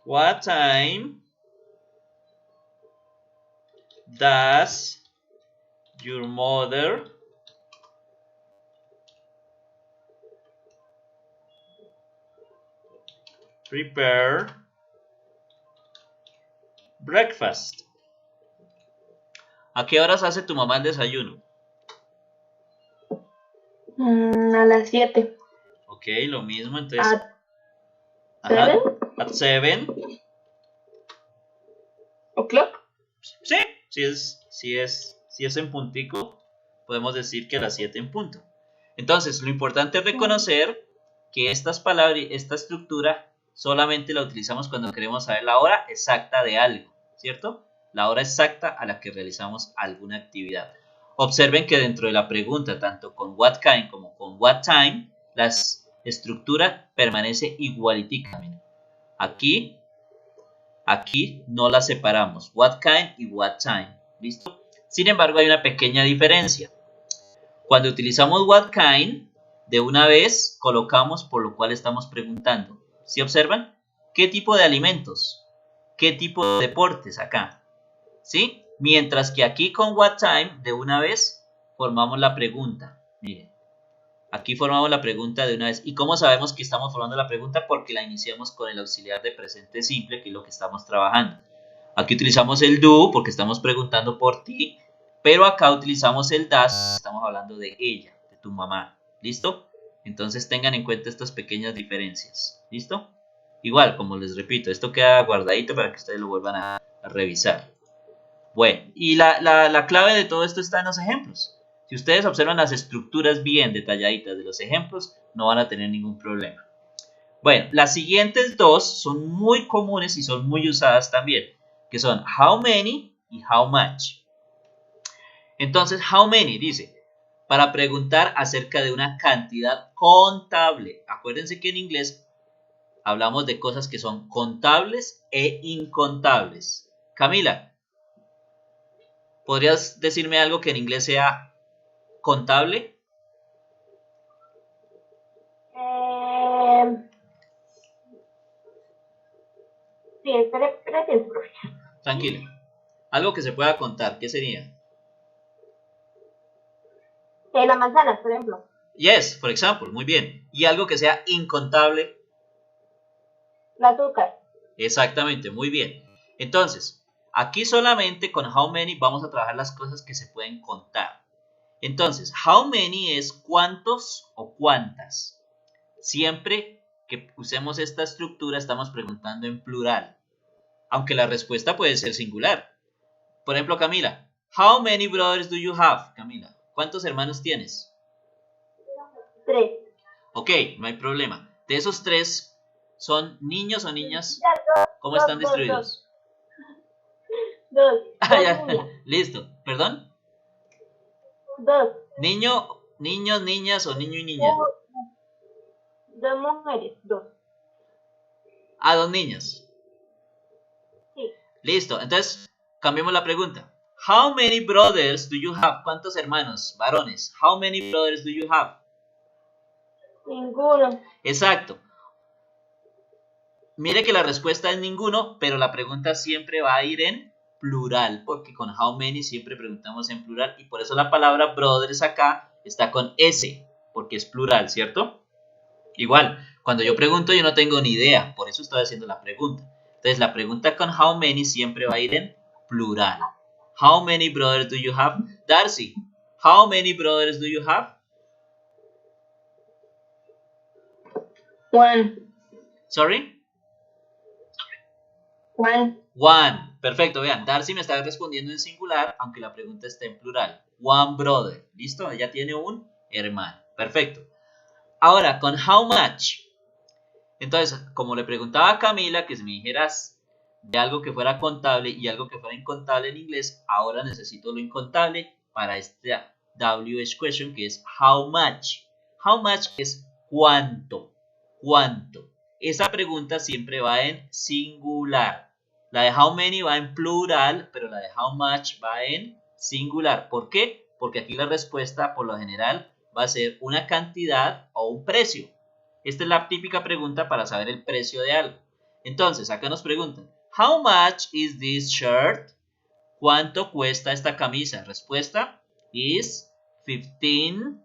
Speaker 1: What time does your mother prepare breakfast? ¿A qué horas hace tu mamá el desayuno?
Speaker 3: A las 7.
Speaker 1: Ok, lo mismo, entonces.
Speaker 3: Ajá.
Speaker 1: At 7
Speaker 3: o'clock.
Speaker 1: Sí, si es en puntico, podemos decir que a las 7 en punto. Entonces, lo importante es reconocer que esta estructura solamente la utilizamos cuando queremos saber la hora exacta de algo, ¿cierto? La hora exacta a la que realizamos alguna actividad. Observen que dentro de la pregunta, tanto con what kind como con what time, la estructura permanece igualitica. Aquí no las separamos, what kind y what time, ¿listo? Sin embargo, hay una pequeña diferencia. Cuando utilizamos what kind, de una vez colocamos por lo cual estamos preguntando. ¿Sí observan? ¿Qué tipo de alimentos? ¿Qué tipo de deportes acá? ¿Sí? Mientras que aquí con what time, de una vez formamos la pregunta. Miren, aquí formamos la pregunta de una vez. ¿Y cómo sabemos que estamos formando la pregunta? Porque la iniciamos con el auxiliar de presente simple, que es lo que estamos trabajando. Aquí utilizamos el do porque estamos preguntando por ti, pero acá utilizamos el das, estamos hablando de ella, de tu mamá. ¿Listo? Entonces tengan en cuenta estas pequeñas diferencias. ¿Listo? Igual, como les repito, esto queda guardadito para que ustedes lo vuelvan a revisar. Bueno, y la clave de todo esto está en los ejemplos. Si ustedes observan las estructuras bien detalladitas de los ejemplos, no van a tener ningún problema. Bueno, las siguientes dos son muy comunes y son muy usadas también, que son how many y how much. Entonces, how many dice, para preguntar acerca de una cantidad contable. Acuérdense que en inglés hablamos de cosas que son contables e incontables. Camila, ¿podrías decirme algo que en inglés sea contable?
Speaker 2: Sí, espérate.
Speaker 1: Tranquila. Algo que se pueda contar, ¿qué sería?
Speaker 2: Las manzanas, por ejemplo.
Speaker 1: Yes, por ejemplo, muy bien. Y algo que sea incontable.
Speaker 2: El azúcar.
Speaker 1: Exactamente, muy bien. Entonces, aquí solamente con how many vamos a trabajar las cosas que se pueden contar. Entonces, how many es cuántos o cuántas. Siempre que usemos esta estructura estamos preguntando en plural, aunque la respuesta puede ser singular. Por ejemplo, Camila, how many brothers do you have? Camila, ¿cuántos hermanos tienes?
Speaker 2: 3.
Speaker 1: Ok, no hay problema. De esos 3, ¿Son niños o niñas?
Speaker 2: Ya,
Speaker 1: ¿Cómo están distribuidos?
Speaker 2: Dos.
Speaker 1: Ah, ya.
Speaker 2: Niñas.
Speaker 1: Listo. ¿Perdón?
Speaker 2: Dos.
Speaker 1: Niños, niñas o niño y niña.
Speaker 2: Dos mujeres. Dos.
Speaker 1: Ah, dos niñas.
Speaker 2: Sí.
Speaker 1: Listo. Entonces, cambiemos la pregunta. How many brothers do you have? ¿Cuántos hermanos varones? How many brothers do you have?
Speaker 2: Ninguno.
Speaker 1: Exacto. Mire que la respuesta es ninguno, pero la pregunta siempre va a ir en plural, porque con how many siempre preguntamos en plural y por eso la palabra brothers acá está con S, porque es plural, ¿cierto? Igual, cuando yo pregunto yo no tengo ni idea, por eso estoy haciendo la pregunta. Entonces la pregunta con how many siempre va a ir en plural. How many brothers do you have? Darcy, how many brothers do you have?
Speaker 3: One.
Speaker 1: Sorry?
Speaker 3: One.
Speaker 1: One. Perfecto, vean, Darcy me está respondiendo en singular, aunque la pregunta está en plural. One brother. ¿Listo? Ella tiene un hermano. Perfecto. Ahora, con how much. Entonces, como le preguntaba a Camila que si me dijeras de algo que fuera contable y algo que fuera incontable en inglés, ahora necesito lo incontable para esta WH question que es how much. How much es cuánto. ¿Cuánto? Esa pregunta siempre va en singular. La de how many va en plural, pero la de how much va en singular. ¿Por qué? Porque aquí la respuesta por lo general va a ser una cantidad o un precio. Esta es la típica pregunta para saber el precio de algo. Entonces, acá nos preguntan, how much is this shirt? ¿Cuánto cuesta esta camisa? Respuesta is $15.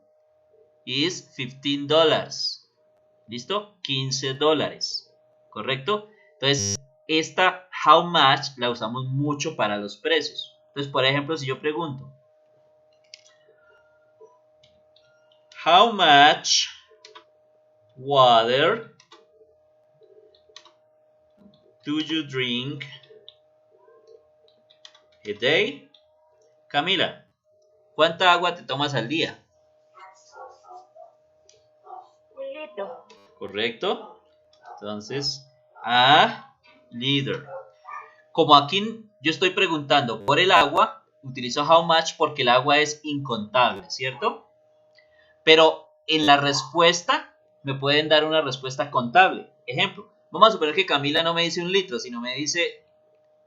Speaker 1: ¿Listo? $15. ¿Correcto? Entonces, esta how much la usamos mucho para los precios. Entonces, por ejemplo, si yo pregunto, how much water do you drink a day? Camila, ¿cuánta agua te tomas al día?
Speaker 2: Un litro.
Speaker 1: ¿Correcto? Entonces, a liter. Como aquí yo estoy preguntando por el agua, utilizo how much porque el agua es incontable, ¿cierto? Pero en la respuesta me pueden dar una respuesta contable. Ejemplo, vamos a suponer que Camila no me dice un litro, sino me dice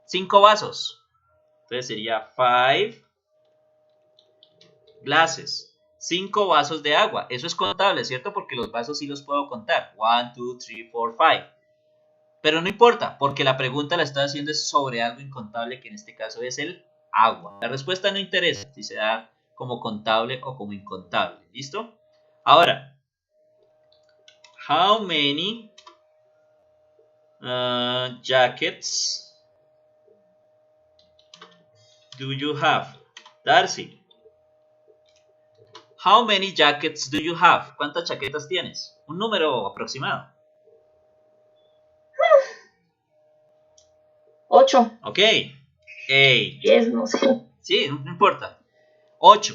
Speaker 1: 5 vasos. Entonces sería 5 glasses. 5 vasos de agua. Eso es contable, ¿cierto? Porque los vasos sí los puedo contar. 1, 2, 3, 4, 5. Pero no importa, porque la pregunta la estoy haciendo sobre algo incontable, que en este caso es el agua. La respuesta no interesa si se da como contable o como incontable. ¿Listo? Ahora, how many jackets do you have? Darcy, how many jackets do you have? ¿Cuántas chaquetas tienes? Un número aproximado.
Speaker 3: 8.
Speaker 1: Ok. 8.
Speaker 3: 10, no sé.
Speaker 1: Sí, no importa. 8.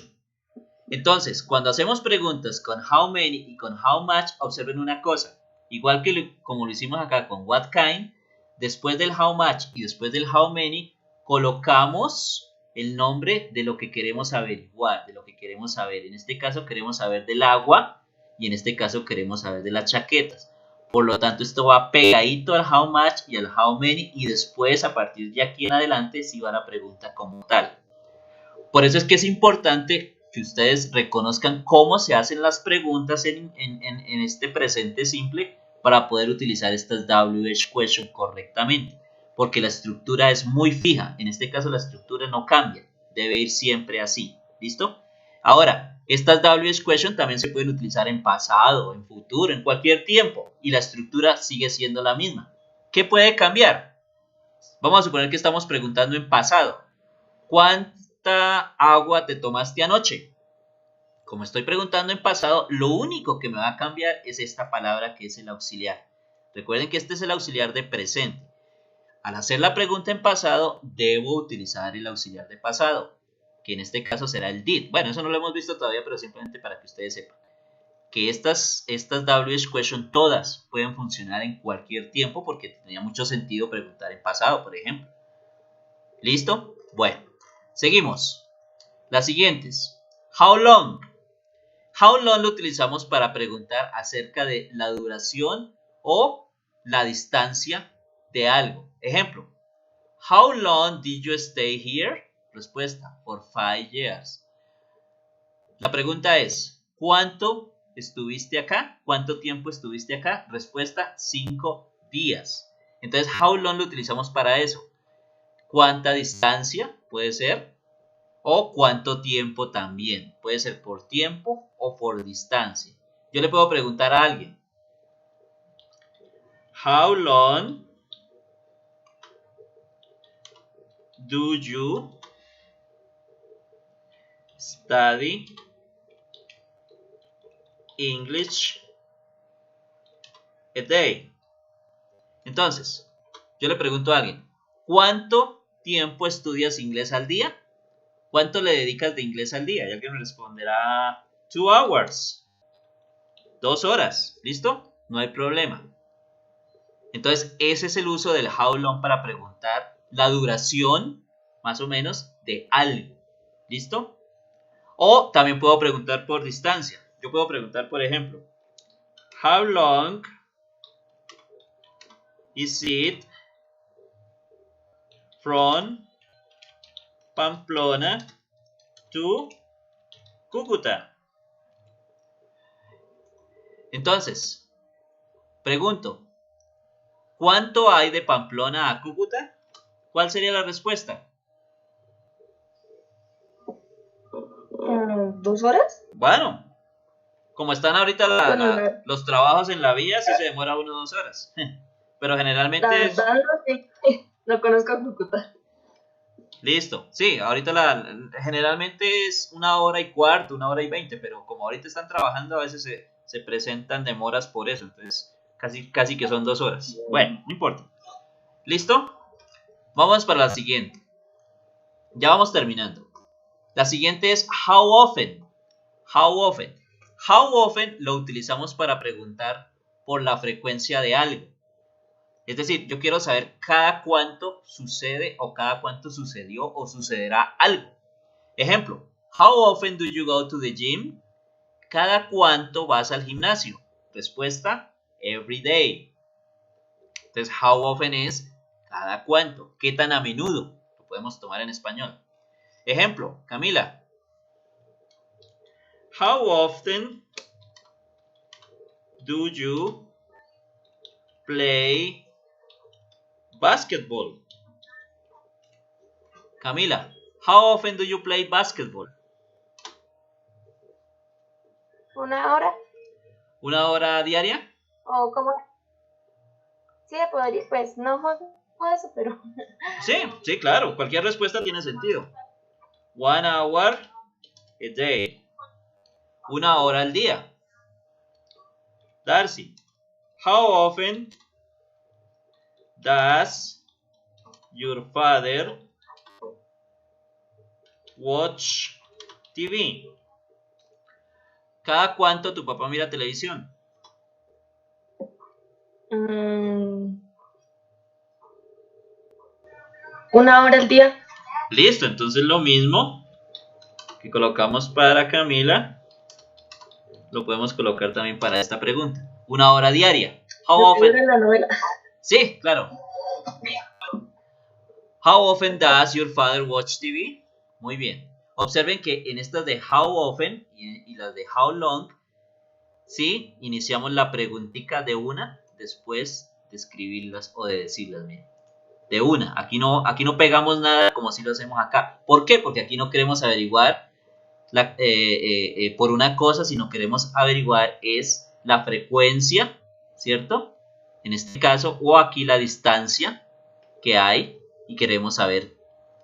Speaker 1: Entonces, cuando hacemos preguntas con how many y con how much, observen una cosa. Igual que como lo hicimos acá con what kind, después del how much y después del how many, colocamos el nombre de lo que queremos averiguar, de lo que queremos saber. En este caso queremos saber del agua y en este caso queremos saber de las chaquetas. Por lo tanto, esto va pegadito al how much y al how many y después, a partir de aquí en adelante, sí va la pregunta como tal. Por eso es que es importante que ustedes reconozcan cómo se hacen las preguntas en este presente simple para poder utilizar estas WH question correctamente. Porque la estructura es muy fija. En este caso la estructura no cambia. Debe ir siempre así. ¿Listo? Ahora, estas WH question también se pueden utilizar en pasado, en futuro, en cualquier tiempo. Y la estructura sigue siendo la misma. ¿Qué puede cambiar? Vamos a suponer que estamos preguntando en pasado. ¿Cuánta agua te tomaste anoche? Como estoy preguntando en pasado, lo único que me va a cambiar es esta palabra que es el auxiliar. Recuerden que este es el auxiliar de presente. Al hacer la pregunta en pasado, debo utilizar el auxiliar de pasado, que en este caso será el did. Bueno, eso no lo hemos visto todavía, pero simplemente para que ustedes sepan. que estas WH question todas pueden funcionar en cualquier tiempo porque tenía mucho sentido preguntar en pasado, por ejemplo. ¿Listo? Bueno, seguimos. Las siguientes. How long? How long lo utilizamos para preguntar acerca de la duración o la distancia de algo. Ejemplo. How long did you stay here? Respuesta. For 5 years. La pregunta es, ¿cuánto estuviste acá? ¿Cuánto tiempo estuviste acá? Respuesta, 5 días. Entonces, how long lo utilizamos para eso. ¿Cuánta distancia puede ser? O cuánto tiempo también. Puede ser por tiempo o por distancia. Yo le puedo preguntar a alguien. How long do you study English a day? Entonces, yo le pregunto a alguien, ¿cuánto tiempo estudias inglés al día? ¿Cuánto le dedicas de inglés al día? Y alguien me responderá 2 hours. 2 horas. ¿Listo? No hay problema. Entonces, ese es el uso del how long para preguntar la duración, más o menos, de algo. ¿Listo? O también puedo preguntar por distancia. Yo puedo preguntar, por ejemplo, how long is it from Pamplona to Cúcuta? Entonces, pregunto, ¿cuánto hay de Pamplona a Cúcuta? ¿Cuál sería la respuesta?
Speaker 3: 2 horas.
Speaker 1: Bueno, como están ahorita los trabajos en la vía, sí se demora 1 o 2 horas. Pero generalmente
Speaker 3: La verdad no sé. No conozco Cúcuta.
Speaker 1: Listo. Sí, ahorita generalmente es 1 hora y cuarto, 1 hora y 20, pero como ahorita están trabajando, a veces se presentan demoras por eso. Entonces, casi que son 2 horas. Bueno, no importa. ¿Listo? Vamos para la siguiente. Ya vamos terminando. La siguiente es how often. How often. How often lo utilizamos para preguntar por la frecuencia de algo. Es decir, yo quiero saber cada cuánto sucede o cada cuánto sucedió o sucederá algo. Ejemplo, how often do you go to the gym? ¿Cada cuánto vas al gimnasio? Respuesta, every day. Entonces, how often es cada cuánto. ¿Qué tan a menudo? Lo podemos tomar en español. Ejemplo, Camila. How often do you play basketball? Camila, how often do you play basketball?
Speaker 2: 1 hora.
Speaker 1: 1 hora diaria?
Speaker 2: O como. Sí, podría, pues no juego eso, pero.
Speaker 1: Sí, claro. Cualquier respuesta tiene sentido. 1 hour a day. 1 hora al día. Darcy, how often does your father watch TV? ¿Cada cuánto tu papá mira televisión?
Speaker 3: 1 hora al día.
Speaker 1: Listo, entonces lo mismo que colocamos para Camila, lo podemos colocar también para esta pregunta. 1 hora diaria. How often?
Speaker 3: En la novela.
Speaker 1: Sí, claro. How often does your father watch TV? Muy bien. Observen que en estas de how often y las de how long, sí, iniciamos la preguntica de una después de escribirlas o de decirlas. Miren. De una. Aquí no pegamos nada como si lo hacemos acá. ¿Por qué? Porque aquí no queremos averiguar por una cosa, sino queremos averiguar es la frecuencia, ¿cierto? En este caso, o aquí la distancia que hay y queremos saber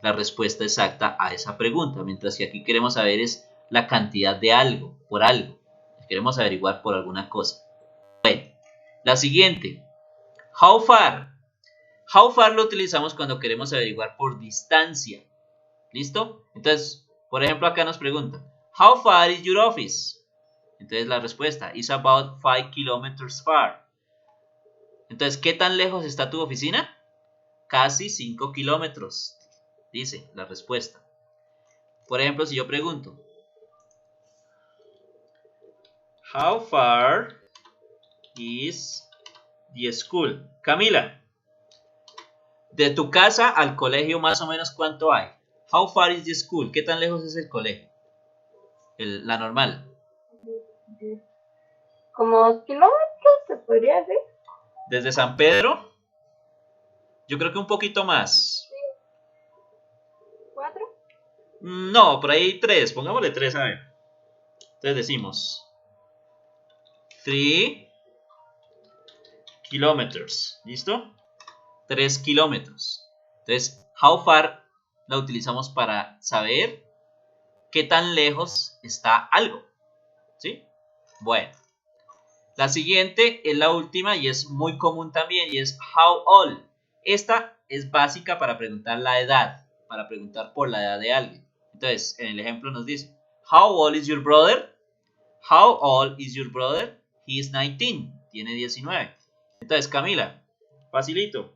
Speaker 1: la respuesta exacta a esa pregunta, mientras que aquí queremos saber es la cantidad de algo, por algo. Queremos averiguar por alguna cosa. Bueno, la siguiente. How far. How far lo utilizamos cuando queremos averiguar por distancia. ¿Listo? Entonces, por ejemplo, acá nos preguntan, how far is your office? Entonces la respuesta is about 5 kilometers far. Entonces, ¿qué tan lejos está tu oficina? Casi 5 kilómetros, dice la respuesta. Por ejemplo, si yo pregunto, how far is the school? Camila, de tu casa al colegio más o menos ¿cuánto hay? How far is the school? ¿Qué tan lejos es el colegio? La normal.
Speaker 2: Como 2 kilómetros, se podría decir.
Speaker 1: Desde San Pedro, yo creo que un poquito más.
Speaker 2: 4.
Speaker 1: No, por ahí 3, pongámosle 3 a ver. Entonces decimos 3 kilometers, ¿listo? 3 kilómetros. Entonces, how far la utilizamos para saber qué tan lejos está algo, ¿sí? Bueno, la siguiente es la última y es muy común también y es how old. Esta es básica para preguntar la edad, para preguntar por la edad de alguien. Entonces, en el ejemplo nos dice, how old is your brother? How old is your brother? He is 19, tiene 19. Entonces, Camila, facilito.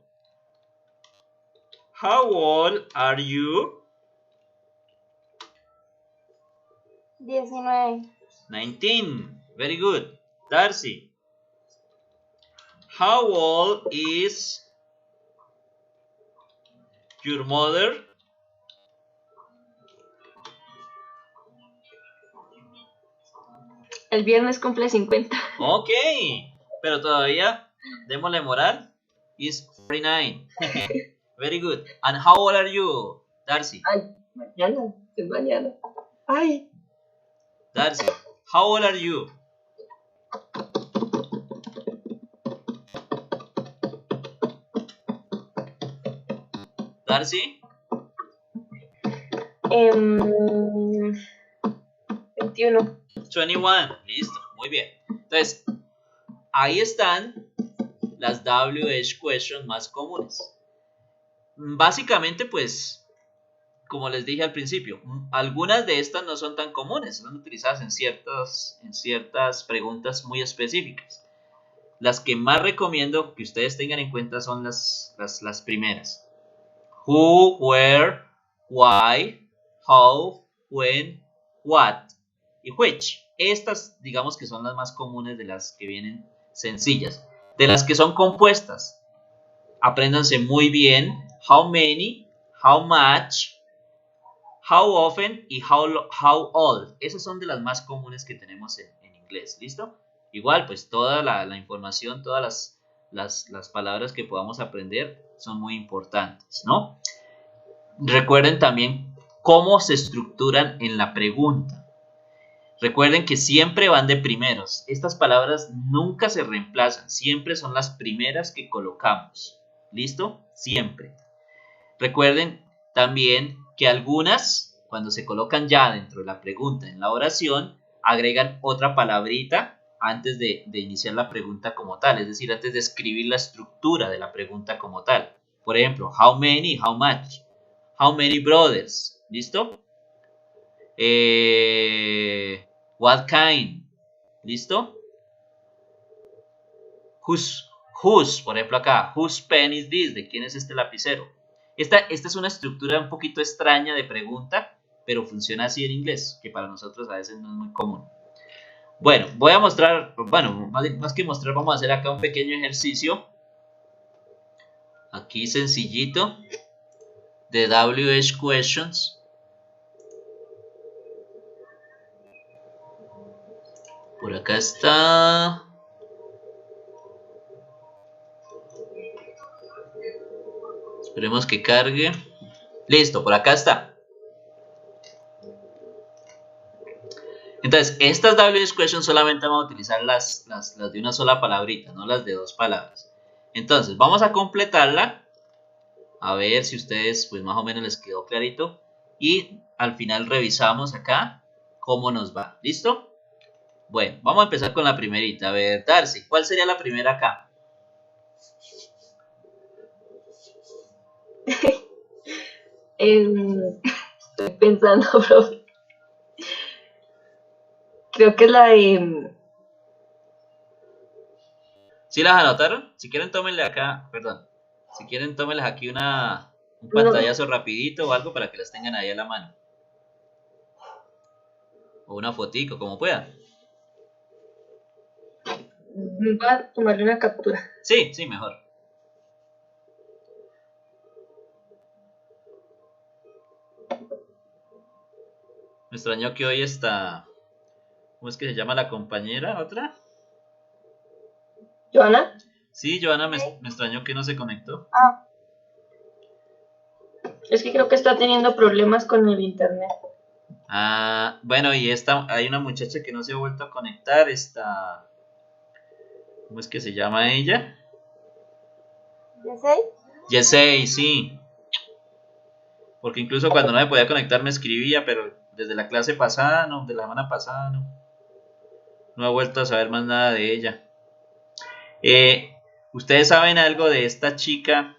Speaker 1: How old are you?
Speaker 2: 19.
Speaker 1: 19. Very good. Darcy. How old is your mother?
Speaker 3: El viernes cumple 50.
Speaker 1: Ok. Pero todavía, démosle moral. Is 49. Very good. And how old are you, Darcy?
Speaker 3: Ay, mañana, es mañana. Ay.
Speaker 1: Darcy, how old are you? Darcy,
Speaker 3: 21.
Speaker 1: 21. Listo, muy bien. Entonces, ahí están las WH questions más comunes. Básicamente, pues, como les dije al principio, algunas de estas no son tan comunes, son utilizadas en ciertas preguntas muy específicas. Las que más recomiendo que ustedes tengan en cuenta son las primeras. Who, where, why, how, when, what y which. Estas, digamos que son las más comunes de las que vienen sencillas. De las que son compuestas, apréndanse muy bien how many, how much, how often y how old. Esas son de las más comunes que tenemos en inglés, ¿listo? Igual, pues toda la información, todas las palabras que podamos aprender son muy importantes, ¿no? Recuerden también cómo se estructuran en la pregunta. Recuerden que siempre van de primeros. Estas palabras nunca se reemplazan, siempre son las primeras que colocamos. ¿Listo? Siempre. Recuerden también que algunas, cuando se colocan ya dentro de la pregunta en la oración, agregan otra palabrita antes de iniciar la pregunta como tal, es decir, antes de escribir la estructura de la pregunta como tal. Por ejemplo, how many, how much, how many brothers, ¿listo? What kind, ¿listo? Whose, por ejemplo acá, whose pen is this, ¿de quién es este lapicero? Esta es una estructura un poquito extraña de pregunta, pero funciona así en inglés, que para nosotros a veces no es muy común. Bueno, voy a mostrar, bueno, más que mostrar, vamos a hacer acá un pequeño ejercicio. Aquí sencillito, de WH questions. Por acá está. Esperemos que cargue. Listo, por acá está. Entonces, estas WH questions solamente vamos a utilizar las de una sola palabrita, no las de dos palabras. Entonces, vamos a completarla. A ver si ustedes, pues más o menos les quedó clarito. Y al final revisamos acá cómo nos va. ¿Listo? Bueno, vamos a empezar con la primerita. A ver, Darcy, ¿cuál sería la primera acá?
Speaker 3: Estoy pensando, profe. Creo que es la de...
Speaker 1: ¿Sí las anotaron? Si quieren, tómenle acá, perdón. Si quieren, tómenles aquí un
Speaker 3: No,
Speaker 1: pantallazo rapidito o algo para que las tengan ahí a la mano. O una fotico, como puedan.
Speaker 3: voy a tomarle una captura.
Speaker 1: Sí, sí, mejor. Me extrañó que hoy está... ¿Cómo es que se llama la compañera? ¿Otra?
Speaker 3: ¿Joana?
Speaker 1: Sí, Joana, me extrañó que no se conectó.
Speaker 2: Ah,
Speaker 3: Es que creo que está teniendo problemas con el internet.
Speaker 1: Ah, bueno, y hay una muchacha que no se ha vuelto a conectar, ¿cómo es que se llama ella?
Speaker 2: ¿ya sé?
Speaker 1: Yesey, sí, porque incluso cuando no me podía conectar me escribía, pero desde la clase pasada, no, de la semana pasada, no he vuelto a saber más nada de ella. ¿Ustedes saben algo de esta chica?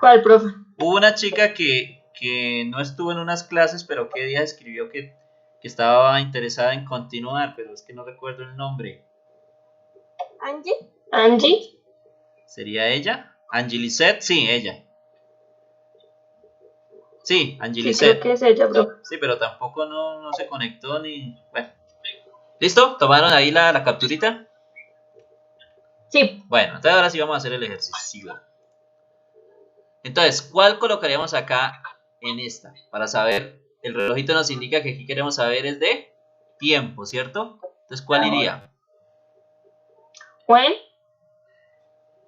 Speaker 3: ¿Cuál, profe?
Speaker 1: Hubo una chica que no estuvo en unas clases, pero que día escribió que estaba interesada en continuar, pero es que no recuerdo el nombre.
Speaker 2: ¿Angie?
Speaker 3: ¿Angie?
Speaker 1: ¿Sería ella? ¿Angelisette? Sí, ella. Sí,
Speaker 3: Sí, creo
Speaker 1: Angelisette.
Speaker 3: que es ella, profe.
Speaker 1: Sí, pero tampoco no se conectó ni... Bueno. ¿Listo? ¿Tomaron ahí la capturita?
Speaker 3: Sí.
Speaker 1: Bueno, entonces ahora sí vamos a hacer el ejercicio. Entonces, ¿cuál colocaríamos acá en esta? Para saber, el relojito nos indica que aquí queremos saber es de tiempo, ¿cierto? Entonces, ¿cuál iría?
Speaker 3: ¿When?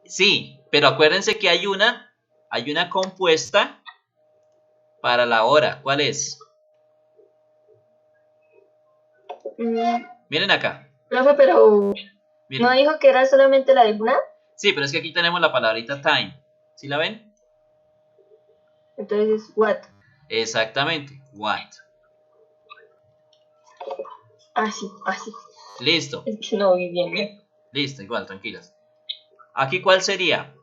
Speaker 1: Sí, pero acuérdense que hay una compuesta para la hora. ¿Cuál es? Miren acá.
Speaker 3: Profe, pero...
Speaker 1: Miren.
Speaker 3: ¿No dijo que era solamente la de una?
Speaker 1: Sí, pero es que aquí tenemos la palabrita time. ¿Sí la ven?
Speaker 3: Entonces, what?
Speaker 1: Exactamente. What.
Speaker 3: Así, así.
Speaker 1: Listo.
Speaker 3: Es que no vi bien.
Speaker 1: Listo, igual, tranquilas. ¿Aquí cuál sería?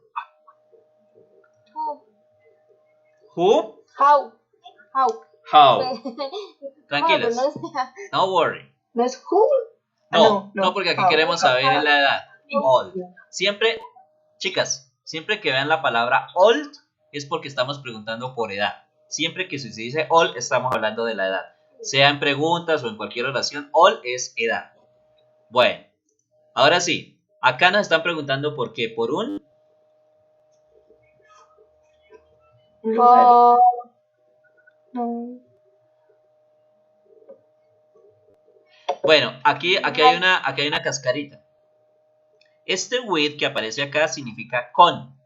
Speaker 2: Who?
Speaker 1: Who?
Speaker 2: How? How?
Speaker 1: How.
Speaker 2: ¿Cómo lo
Speaker 1: Tranquilas.
Speaker 2: pronuncia?
Speaker 1: No worry.
Speaker 3: ¿No es who?
Speaker 1: No, porque aquí
Speaker 3: how.
Speaker 1: queremos saber la edad. Old. Siempre, chicas, siempre que vean la palabra old es porque estamos preguntando por edad. Siempre que se dice old estamos hablando de la edad. Sea en preguntas o en cualquier oración, old es edad. Bueno, ahora sí. Acá nos están preguntando por qué. Por un...
Speaker 2: Por...
Speaker 1: Bueno, aquí hay una cascarita. Este with que aparece acá significa con,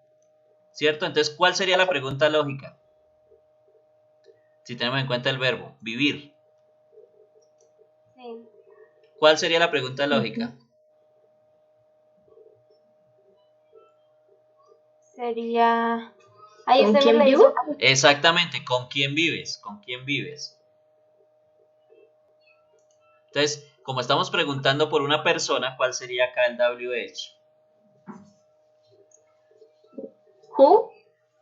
Speaker 1: ¿cierto? Entonces, ¿cuál sería la pregunta lógica? Si tenemos en cuenta el verbo, vivir.
Speaker 2: Sí.
Speaker 1: ¿Cuál sería la pregunta lógica?
Speaker 2: Sería... Ahí
Speaker 3: ¿Con
Speaker 2: usted me
Speaker 3: quién
Speaker 2: la
Speaker 3: vivo?
Speaker 2: hizo.
Speaker 1: Exactamente, ¿con quién vives? ¿Con quién vives? Entonces, como estamos preguntando por una persona, ¿cuál sería acá el WH?
Speaker 3: Who?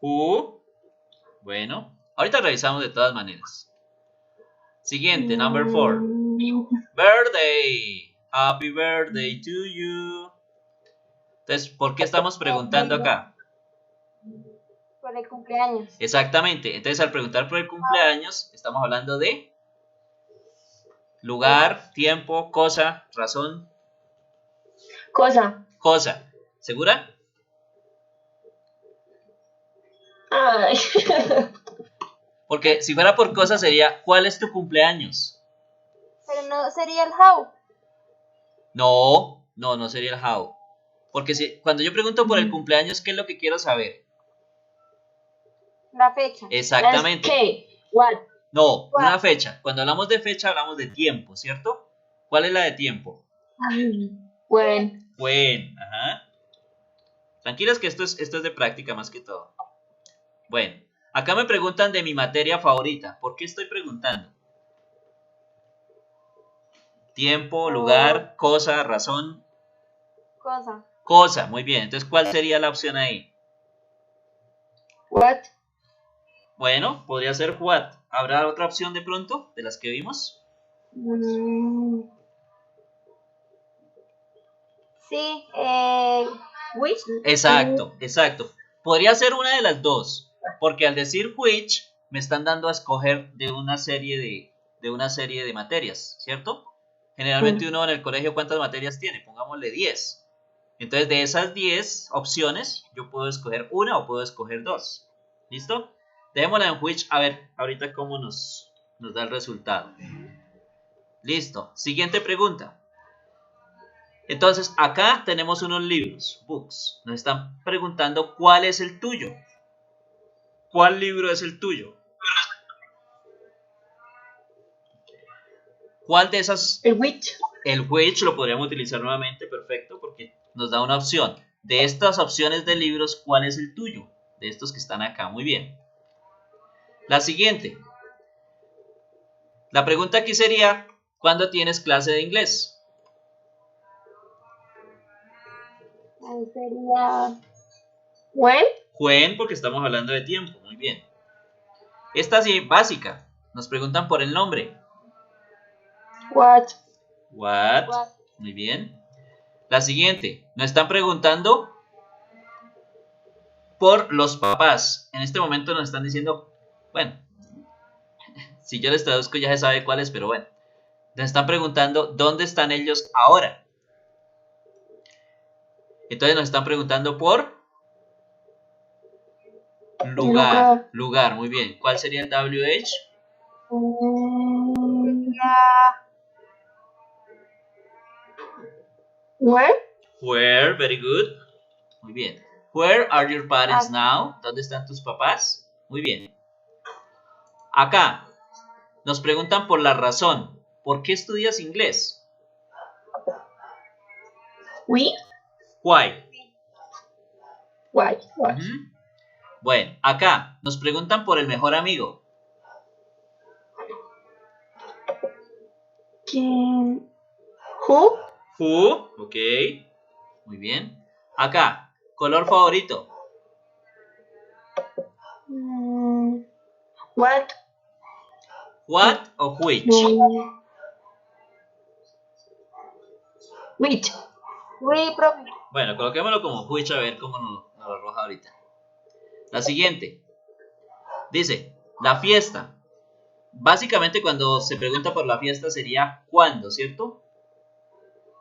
Speaker 1: Who. Bueno, ahorita revisamos de todas maneras. Siguiente, number 4. Birthday. Happy birthday to you. Entonces, ¿por qué estamos preguntando acá?
Speaker 2: Por el cumpleaños.
Speaker 1: Exactamente. Entonces, al preguntar por el cumpleaños, estamos hablando de lugar, tiempo, cosa, razón,
Speaker 3: Cosa.
Speaker 1: cosa. ¿Segura?
Speaker 3: Ay.
Speaker 1: Porque si fuera por cosa sería, ¿cuál es tu cumpleaños?
Speaker 2: Pero no sería el how.
Speaker 1: No sería el how. Porque cuando yo pregunto por el cumpleaños, ¿qué es lo que quiero saber?
Speaker 2: La fecha.
Speaker 1: Exactamente.
Speaker 3: ¿Qué? What?
Speaker 1: No, una fecha. Cuando hablamos de fecha, hablamos de tiempo, ¿cierto? ¿Cuál es la de tiempo?
Speaker 3: When?
Speaker 1: When, ajá. Tranquilas que esto es de práctica más que todo. Bueno, acá me preguntan de mi materia favorita. ¿Por qué estoy preguntando? Tiempo, lugar, cosa, razón.
Speaker 2: Cosa.
Speaker 1: Cosa, muy bien. Entonces, ¿cuál sería la opción ahí?
Speaker 3: What?
Speaker 1: Bueno, podría ser what. ¿Habrá otra opción de pronto de las que vimos?
Speaker 3: Mm,
Speaker 2: Sí,
Speaker 3: which?
Speaker 1: Exacto, exacto. Podría ser una de las dos, porque al decir which me están dando a escoger de una serie de materias, ¿cierto? Generalmente uno en el colegio, ¿cuántas materias tiene? Pongámosle 10. Entonces, de esas 10 opciones, yo puedo escoger una o puedo escoger dos. ¿Listo? Dejémosla en which, a ver, ahorita cómo nos da el resultado. Listo. Siguiente pregunta. Entonces, acá tenemos unos libros, books. Nos están preguntando cuál es el tuyo. ¿Cuál libro es el tuyo? ¿Cuál de esas?
Speaker 3: El which.
Speaker 1: El which lo podríamos utilizar nuevamente, perfecto, porque nos da una opción. De estas opciones de libros, ¿cuál es el tuyo? De estos que están acá, muy bien. La siguiente. La pregunta aquí sería, ¿cuándo tienes clase de inglés?
Speaker 2: ahí sería
Speaker 3: When?
Speaker 1: When, porque estamos hablando de tiempo, muy bien. Esta sí, básica. Nos preguntan por el nombre.
Speaker 3: What?
Speaker 1: What?
Speaker 2: what.
Speaker 1: Muy bien. La siguiente. Nos están preguntando por los papás. En este momento nos están diciendo, bueno, si yo les traduzco ya se sabe cuáles, pero bueno. Nos están preguntando dónde están ellos ahora. Entonces nos están preguntando por lugar. Lugar, muy bien. ¿Cuál sería el WH?
Speaker 2: Sería
Speaker 3: Where?
Speaker 1: Where, very good. Muy bien. Where are your parents
Speaker 2: aquí.
Speaker 1: now? ¿Dónde están tus papás? Muy bien. Acá nos preguntan por la razón. ¿Por qué estudias inglés?
Speaker 3: We?
Speaker 1: Why?
Speaker 3: Why? Why?
Speaker 1: Ujú. Bueno, acá nos preguntan por el mejor amigo.
Speaker 3: ¿Quién? Who?
Speaker 1: Who, ok. Muy bien. Acá, color favorito.
Speaker 3: What?
Speaker 1: What o which.
Speaker 3: Which?
Speaker 2: Oui, profe.
Speaker 1: Bueno, coloquémoslo como which a ver cómo nos lo arroja ahorita. La siguiente. Dice, la fiesta. Básicamente cuando se pregunta por la fiesta sería ¿cuándo, cierto?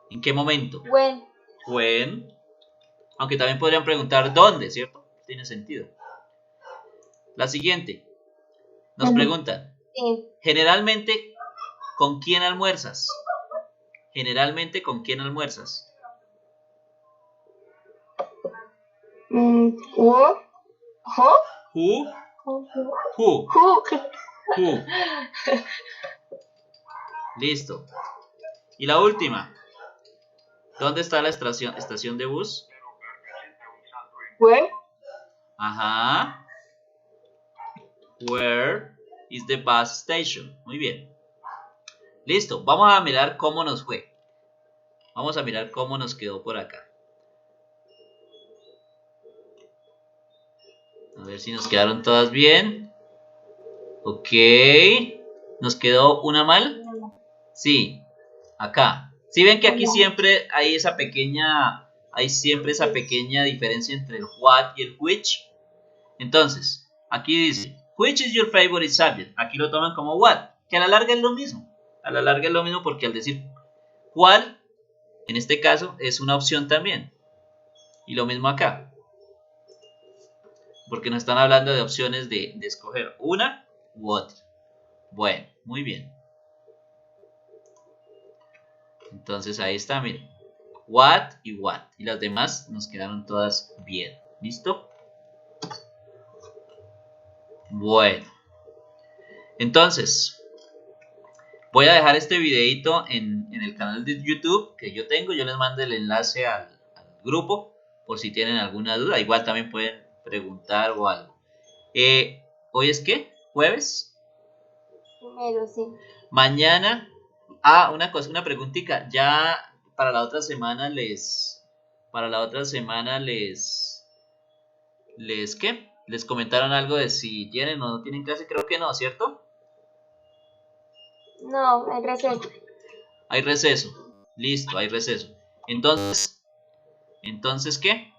Speaker 1: ¿En qué momento?
Speaker 2: When.
Speaker 1: When. Aunque también podrían preguntar dónde, ¿cierto? Tiene sentido. La siguiente. Nos preguntan,
Speaker 2: Sí.
Speaker 1: generalmente, ¿con quién almuerzas? Generalmente, ¿con quién almuerzas?
Speaker 3: Who? Who?
Speaker 1: Who?
Speaker 2: Who.
Speaker 1: Who?
Speaker 3: Who?
Speaker 1: Who. Listo. Y la última. ¿Dónde está la estación de bus?
Speaker 3: Where?
Speaker 1: Ajá. Where is the bus station? Muy bien. Listo. Vamos a mirar cómo nos fue. Vamos a mirar cómo nos quedó por acá. A ver si nos quedaron todas bien. Ok. ¿Nos quedó una mal? Sí. Acá. ¿Sí ven que aquí siempre hay siempre esa pequeña diferencia entre el what y el which? Entonces, aquí dice, which is your favorite subject? Aquí lo toman como what, que a la larga es lo mismo. A la larga es lo mismo porque al decir cuál, en este caso, es una opción también. Y lo mismo acá. Porque nos están hablando de opciones de escoger una u otra. Bueno, muy bien. Entonces ahí está, miren. What y what. Y las demás nos quedaron todas bien. ¿Listo? Bueno. Entonces, voy a dejar este videito en el canal de YouTube que yo tengo. Yo les mando el enlace al grupo por si tienen alguna duda. Igual también pueden preguntar o algo. ¿Hoy es qué? ¿Jueves?
Speaker 2: Primero, sí.
Speaker 1: Mañana. Una preguntita. Ya para la otra semana ¿qué? les comentaron algo de si tienen o no tienen clase, creo que no, ¿cierto?
Speaker 2: No, el receso.
Speaker 1: Hay receso. Listo, hay receso. Entonces, ¿qué?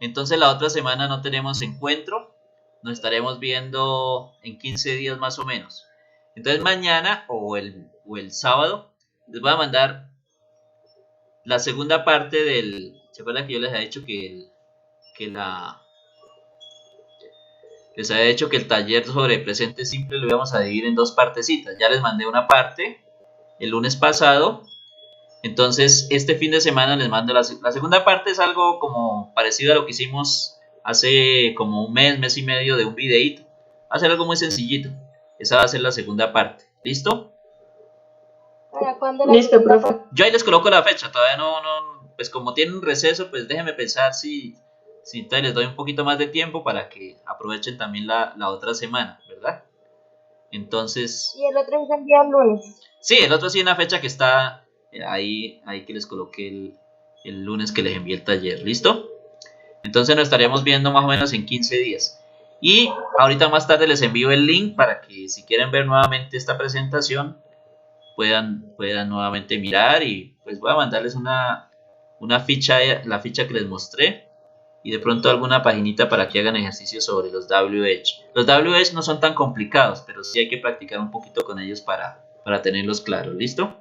Speaker 1: Entonces la otra semana no tenemos encuentro. Nos estaremos viendo en 15 días más o menos. Entonces mañana o el sábado les voy a mandar la segunda parte del... ¿Se acuerdan que yo les había dicho les había dicho que el taller sobre presente simple lo íbamos a dividir en dos partecitas? Ya les mandé una parte el lunes pasado. Entonces, este fin de semana les mando la segunda parte. Es algo como parecido a lo que hicimos hace como un mes y medio de un videíto. Va a ser algo muy sencillito. Esa va a ser la segunda parte. ¿Listo?
Speaker 2: ¿Para cuándo la
Speaker 3: Listo,
Speaker 2: segunda
Speaker 3: profe.
Speaker 2: parte?
Speaker 1: Yo ahí les coloco la fecha. Todavía pues como tienen un receso, pues déjenme pensar si entonces les doy un poquito más de tiempo para que aprovechen también la otra semana, ¿verdad? Entonces,
Speaker 2: Y el otro es el día lunes.
Speaker 1: sí, el otro sí es una fecha que está ahí que les coloqué el lunes que les envié el taller, ¿listo? Entonces nos estaríamos viendo más o menos en 15 días. Y ahorita más tarde les envío el link para que si quieren ver nuevamente esta presentación puedan nuevamente mirar, y pues voy a mandarles una ficha, la ficha que les mostré, y de pronto alguna paginita para que hagan ejercicios sobre los WH. Los WH no son tan complicados, pero sí hay que practicar un poquito con ellos para tenerlos claros. ¿Listo?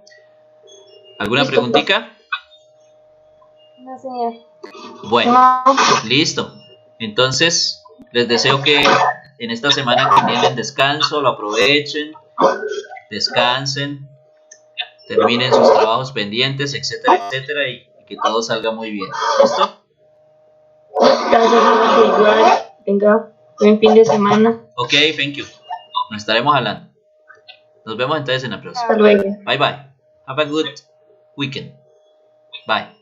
Speaker 1: ¿Alguna
Speaker 3: Listo,
Speaker 1: preguntita?
Speaker 2: No, señor.
Speaker 1: Bueno,
Speaker 3: No,
Speaker 1: listo. Entonces, les deseo que en esta semana que tienen descanso, lo aprovechen, descansen, terminen sus trabajos pendientes, etcétera, etcétera, y que todo salga muy bien. ¿Listo?
Speaker 3: gracias, profe. Igual, tenga buen fin de semana.
Speaker 1: Ok, thank you. Nos estaremos hablando. Nos vemos entonces en la próxima.
Speaker 3: Hasta luego.
Speaker 1: Bye bye. Have a good weekend. Bye.